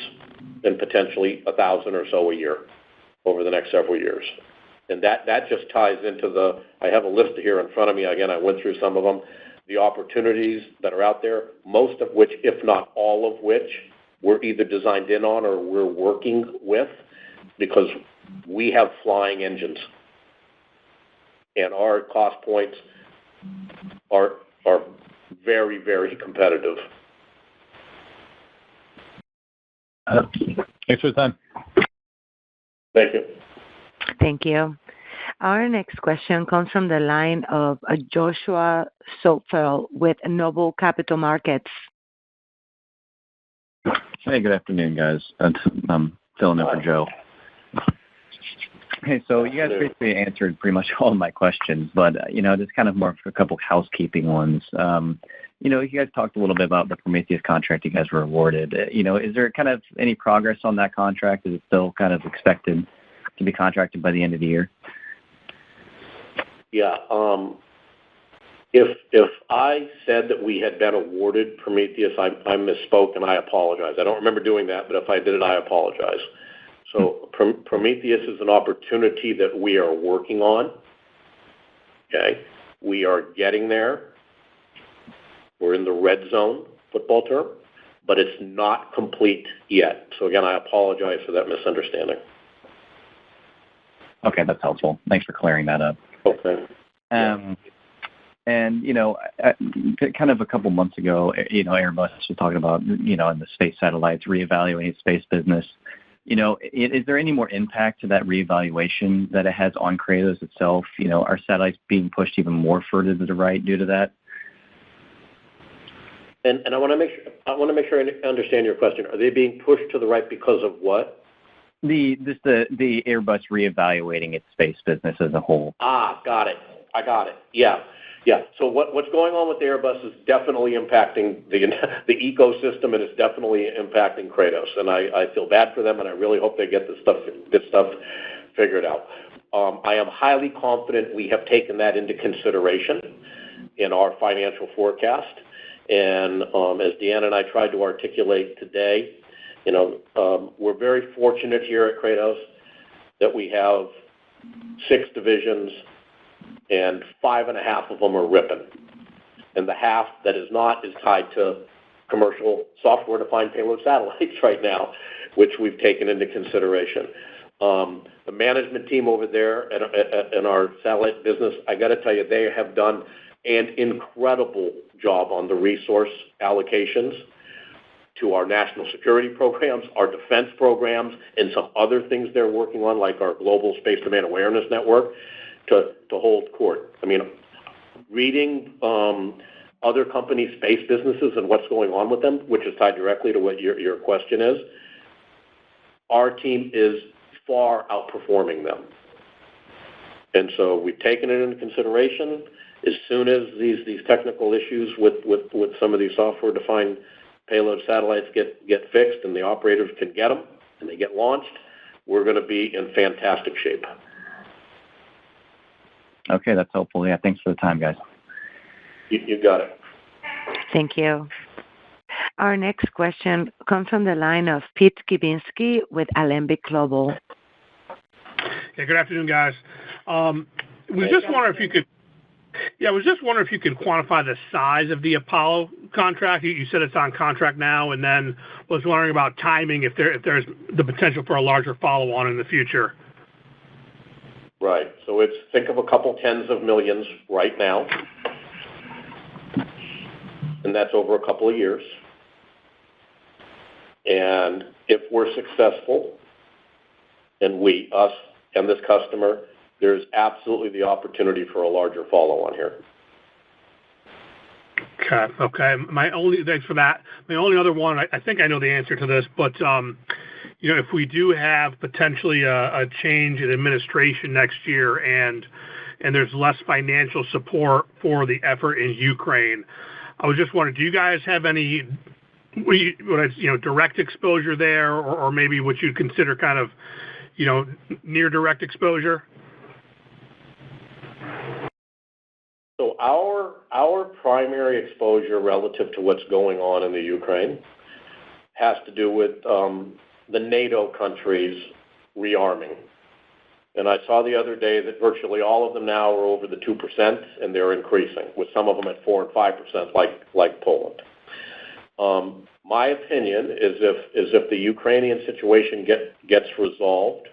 and potentially 1,000 or so a year over the next several years. And that just ties into I have a list here in front of me. Again, I went through some of them. The opportunities that are out there, most of which, if not all of which, we're either designed in on or we're working with, because we have flying engines. And our cost points are very, very competitive. Thanks for the time. Thank you. Thank you. Our next question comes from the line of Joshua Sopel with Noble Capital Markets. Hey, good afternoon, guys. I'm filling in for Joe. Hey, so you guys basically answered pretty much all of my questions, but, just kind of more for a couple housekeeping ones. You guys talked a little bit about the Prometheus contract you guys were awarded. Is there kind of any progress on that contract? Is it still kind of expected to be contracted by the end of the year? Yeah. If I said that we had been awarded Prometheus, I misspoke, and I apologize. I don't remember doing that, but if I did it, I apologize. So Prometheus is an opportunity that we are working on. Okay? We are getting there. We're in the red zone, football term, but it's not complete yet. So again, I apologize for that misunderstanding. Okay, that's helpful. Thanks for clearing that up. Okay. And, kind of a couple months ago, Airbus was talking about, in the space satellites, reevaluating space business. Is there any more impact to that reevaluation that it has on Kratos itself? Are satellites being pushed even more further to the right due to that? And I want to make sure I understand your question. Are they being pushed to the right because of what? The Airbus reevaluating its space business as a whole. Got it. I got it. Yeah. So what's going on with Airbus is definitely impacting the ecosystem, and it's definitely impacting Kratos. And I feel bad for them, and I really hope they get this stuff figured out. I am highly confident we have taken that into consideration in our financial forecast. And as Deanna and I tried to articulate today, we're very fortunate here at Kratos that we have 6 divisions, and 5.5 of them are ripping. And the half that is not is tied to commercial software-defined payload satellites right now, which we've taken into consideration. The management team over there in our satellite business, I got to tell you, they have done an incredible job on the resource allocations to our national security programs, our defense programs, and some other things they're working on, like our Global Space Domain Awareness Network, to hold court. I mean, reading other companies' space businesses and what's going on with them, which is tied directly to what your question is, our team is far outperforming them. And so we've taken it into consideration. As soon as these technical issues with some of these software-defined payload satellites get fixed and the operators can get them and they get launched, we're going to be in fantastic shape. Okay, that's helpful. Yeah, thanks for the time, guys. You got it. Thank you. Our next question comes from the line of Pete Skibinski with Alembic Global. Yeah, good afternoon, guys. I was just wondering if you could quantify the size of the Apollo contract. You said it's on contract now, and then was wondering about timing, if there's the potential for a larger follow-on in the future. Right. So think of a couple tens of millions right now, and that's over a couple of years. And if we're successful, and us and this customer, there's absolutely the opportunity for a larger follow-on here. Okay. Thanks for that. My only other one, I think I know the answer to this, but if we do have potentially a change in administration next year and there's less financial support for the effort in Ukraine, I was just wondering, do you guys have any direct exposure there, or maybe what you'd consider kind of near direct exposure? So our primary exposure relative to what's going on in the Ukraine has to do with the NATO countries rearming. And I saw the other day that virtually all of them now are over the 2%, and they're increasing, with some of them at 4 and 5%, like Poland. My opinion is if the Ukrainian situation gets resolved,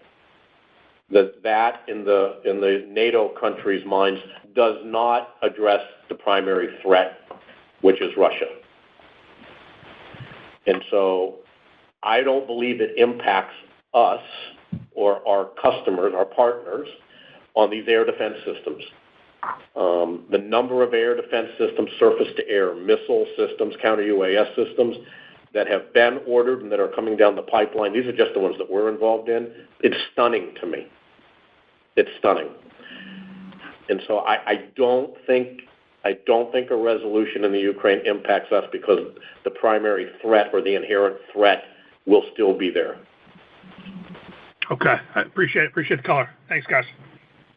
that in the NATO countries' minds does not address the primary threat, which is Russia. And so I don't believe it impacts us or our customers, our partners, on these air defense systems. The number of air defense systems, surface-to-air missile systems, counter-UAS systems that have been ordered and that are coming down the pipeline, these are just the ones that we're involved in. It's stunning to me. It's stunning. And so I don't think a resolution in the Ukraine impacts us because the primary threat or the inherent threat will still be there. Okay. I appreciate it. Appreciate the color. Thanks, guys.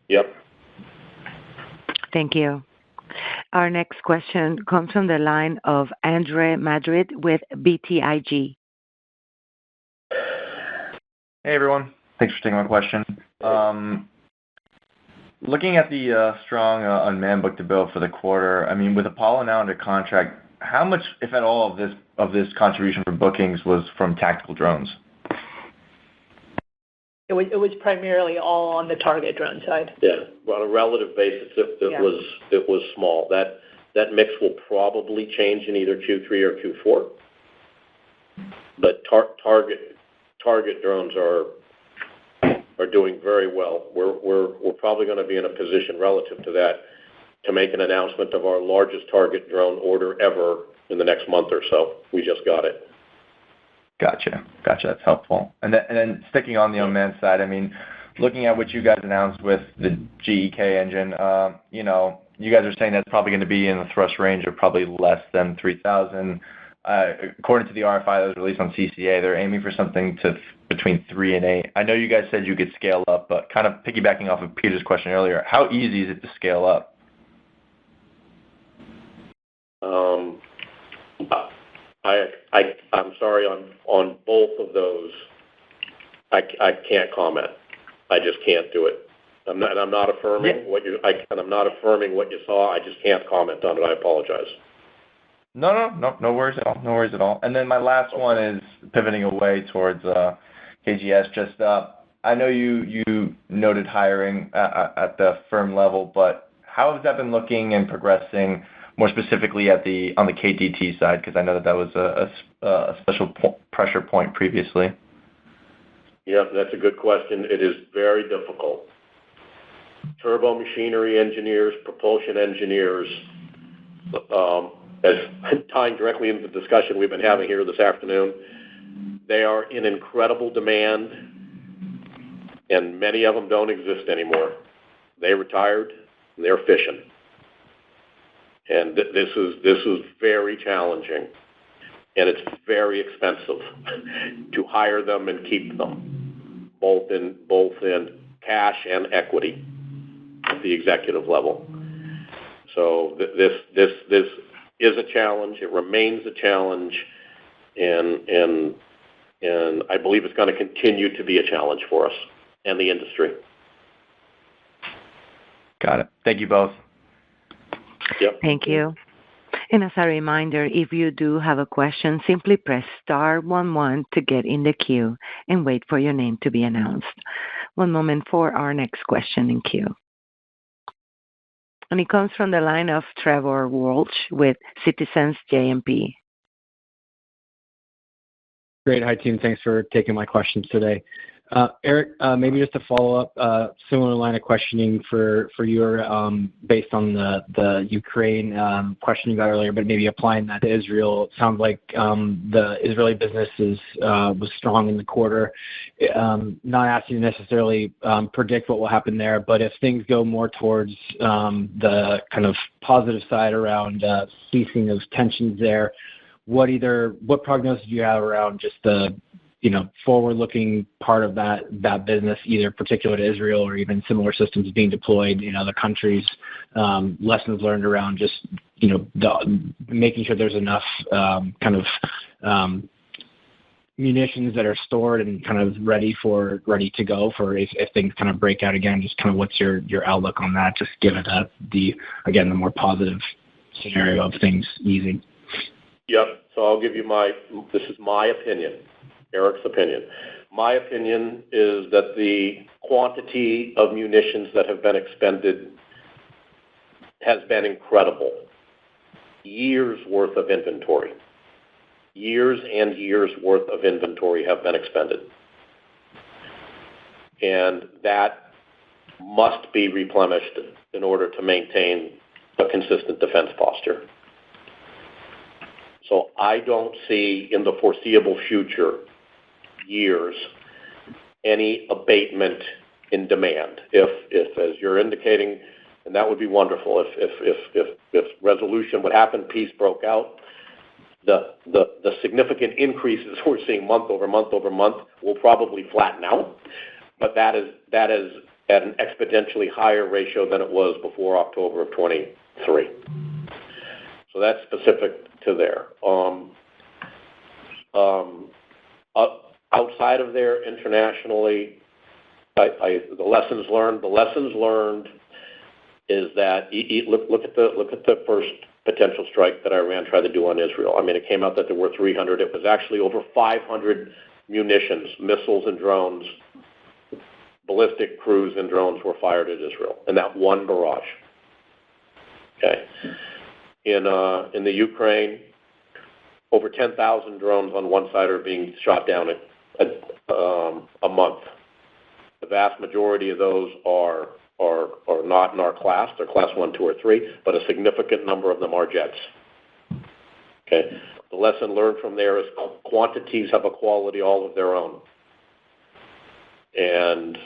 Yep. Thank you. Our next question comes from the line of Andre Madrid with BTIG. Hey, everyone. Thanks for taking my question. Looking at the strong unmanned book-to-bill for the quarter, I mean, with Apollo now under contract, how much, if at all, of this contribution from bookings was from tactical drones? It was primarily all on the target drone side. Yeah. On a relative basis, it was small. That mix will probably change in either Q3 or Q4. But target drones are doing very well. We're probably going to be in a position relative to that to make an announcement of our largest target drone order ever in the next month or so. We just got it. Gotcha. That's helpful. And then sticking on the unmanned side, I mean, looking at what you guys announced with the GEK engine, you guys are saying that's probably going to be in the thrust range of probably less than 3,000. According to the RFI that was released on CCA, they're aiming for something between 3 and 8. I know you guys said you could scale up, but kind of piggybacking off of Peter's question earlier, how easy is it to scale up? I'm sorry, on both of those, I can't comment. I just can't do it. I'm not affirming what you saw. I just can't comment on it. I apologize. No worries at all. And then my last one is pivoting away towards KGS. Just I know you noted hiring at the firm level, but how has that been looking and progressing? More specifically on the KTT side, because I know that was a special pressure point previously. Yeah, that's a good question. It is very difficult. Turbo machinery engineers, propulsion engineers, as tying directly into the discussion we've been having here this afternoon, they are in incredible demand, and many of them don't exist anymore. They retired, and they're fishing. And this is very challenging, and it's very expensive to hire them and keep them, both in cash and equity at the executive level. So this is a challenge. It remains a challenge, and I believe it's going to continue to be a challenge for us and the industry. Got it. Thank you both. Yep. Thank you. And as a reminder, if you do have a question, simply press *11 to get in the queue and wait for your name to be announced. One moment for our next question in queue. And it comes from the line of Trevor Walsh with Citizens JMP. Great. Hi, team. Thanks for taking my questions today. Eric, maybe just to follow up, similar line of questioning for you, based on the Ukraine question you got earlier, but maybe applying that to Israel. It sounds like the Israeli business was strong in the quarter. Not asking you to necessarily predict what will happen there, but if things go more towards the kind of positive side around ceasing those tensions there, what prognosis do you have around just the forward-looking part of that business, either particular to Israel or even similar systems being deployed in other countries, lessons learned around just, making sure there's enough munitions that are stored and kind of ready to go for if things kind of break out again. Just kind of what's your outlook on that, just given the more positive scenario of things easing? Yep. So I'll give you this is my opinion, Eric's opinion. My opinion is that the quantity of munitions that have been expended has been incredible. Years worth of inventory. Years and years worth of inventory have been expended. And that must be replenished in order to maintain a consistent defense posture. So I don't see in the foreseeable future, years, any abatement in demand. If as you're indicating, and that would be wonderful, if resolution would happen, peace broke out, the significant increases we're seeing month over month will probably flatten out, but that is at an exponentially higher ratio than it was before October of 23. So that's specific to there. Outside of there, internationally, the lessons learned is that look at the first potential strike that Iran tried to do on Israel. I mean, it came out that there were 300. It was actually over 500 munitions, missiles and drones, ballistic cruise and drones were fired at Israel in that one barrage. Okay. In the Ukraine, over 10,000 drones on one side are being shot down a month. The vast majority of those are not in our class. They're class 1, 2, or 3, but a significant number of them are jets. Okay. The lesson learned from there is quantities have a quality all of their own. And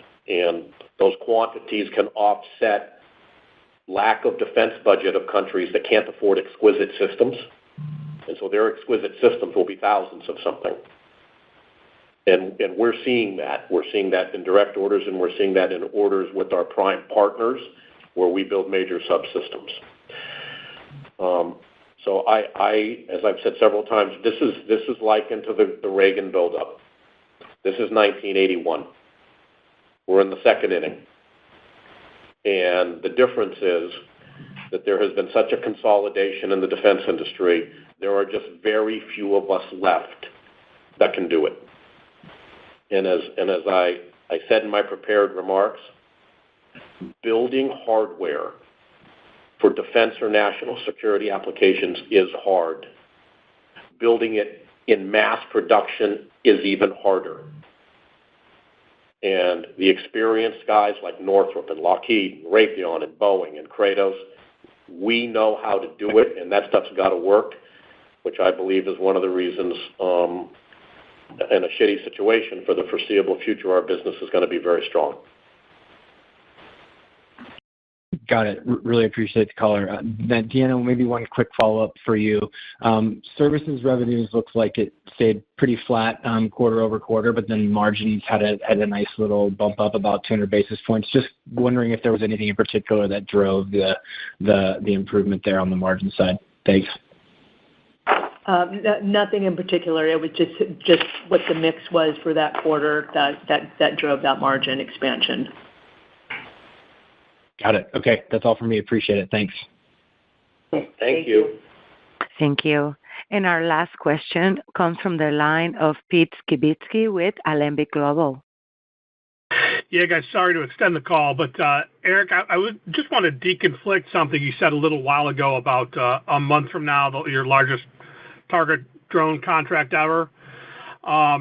those quantities can offset lack of defense budget of countries that can't afford exquisite systems. And so their exquisite systems will be thousands of something. And we're seeing that. We're seeing that in direct orders, and we're seeing that in orders with our prime partners where we build major subsystems. So I, as I've said several times, this is likened to the Reagan buildup. This is 1981. We're in the second inning. And the difference is that there has been such a consolidation in the defense industry, there are just very few of us left that can do it. And as I said in my prepared remarks, building hardware for defense or national security applications is hard. Building it in mass production is even harder. And the experienced guys like Northrop and Lockheed and Raytheon and Boeing and Kratos, we know how to do it, and that stuff's got to work, which I believe is one of the reasons in a shitty situation for the foreseeable future, our business is going to be very strong. Got it. Really appreciate the color. Then, Deanna, maybe one quick follow-up for you. Services revenues looks like it stayed pretty flat quarter over quarter, but then margins had a nice little bump up about 200 basis points. Just wondering if there was anything in particular that drove the improvement there on the margin side. Thanks. Nothing in particular. It was just what the mix was for that quarter that drove that margin expansion. Got it. Okay. That's all for me. Appreciate it. Thanks. Thank you. Thank you. And our last question comes from the line of Pete Skibitsky with Alembic Global. Yeah, guys, sorry to extend the call, but Eric, I would just want to deconflict something you said a little while ago about a month from now, your largest target drone contract ever. I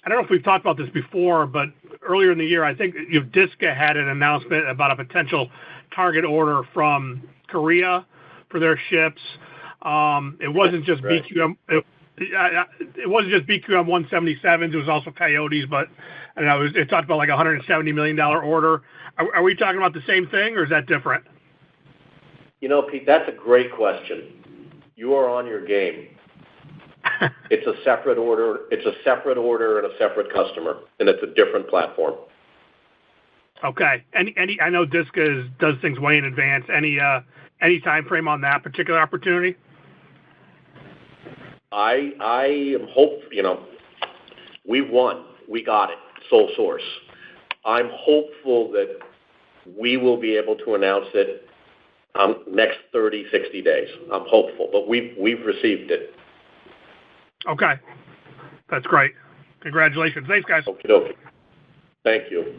don't know if we've talked about this before, but earlier in the year, I think DISCA had an announcement about a potential target order from Korea for their ships. It wasn't just right. BQM. It wasn't just BQM 177s. It was also Coyotes, but I don't know. It talked about like a $170 million order. Are we talking about the same thing, or is that different? Pete, that's a great question. You are on your game. It's a separate order. It's a separate order and a separate customer, and it's a different platform. Okay. I know DISCA does things way in advance. Any time frame on that particular opportunity? I am we've won. We got it. Sole source. I'm hopeful that we will be able to announce it next 30, 60 days. I'm hopeful, but we've received it. Okay. That's great. Congratulations. Thanks, guys. Okey-dokey. Thank you.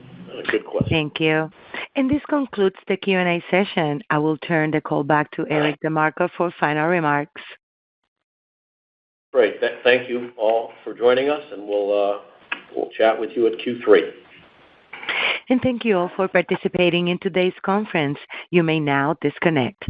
Good question. Thank you. And this concludes the Q&A session. I will turn the call back to Eric DeMarco for final remarks. Great. Thank you all for joining us, and we'll chat with you at Q3. And thank you all for participating in today's conference. You may now disconnect.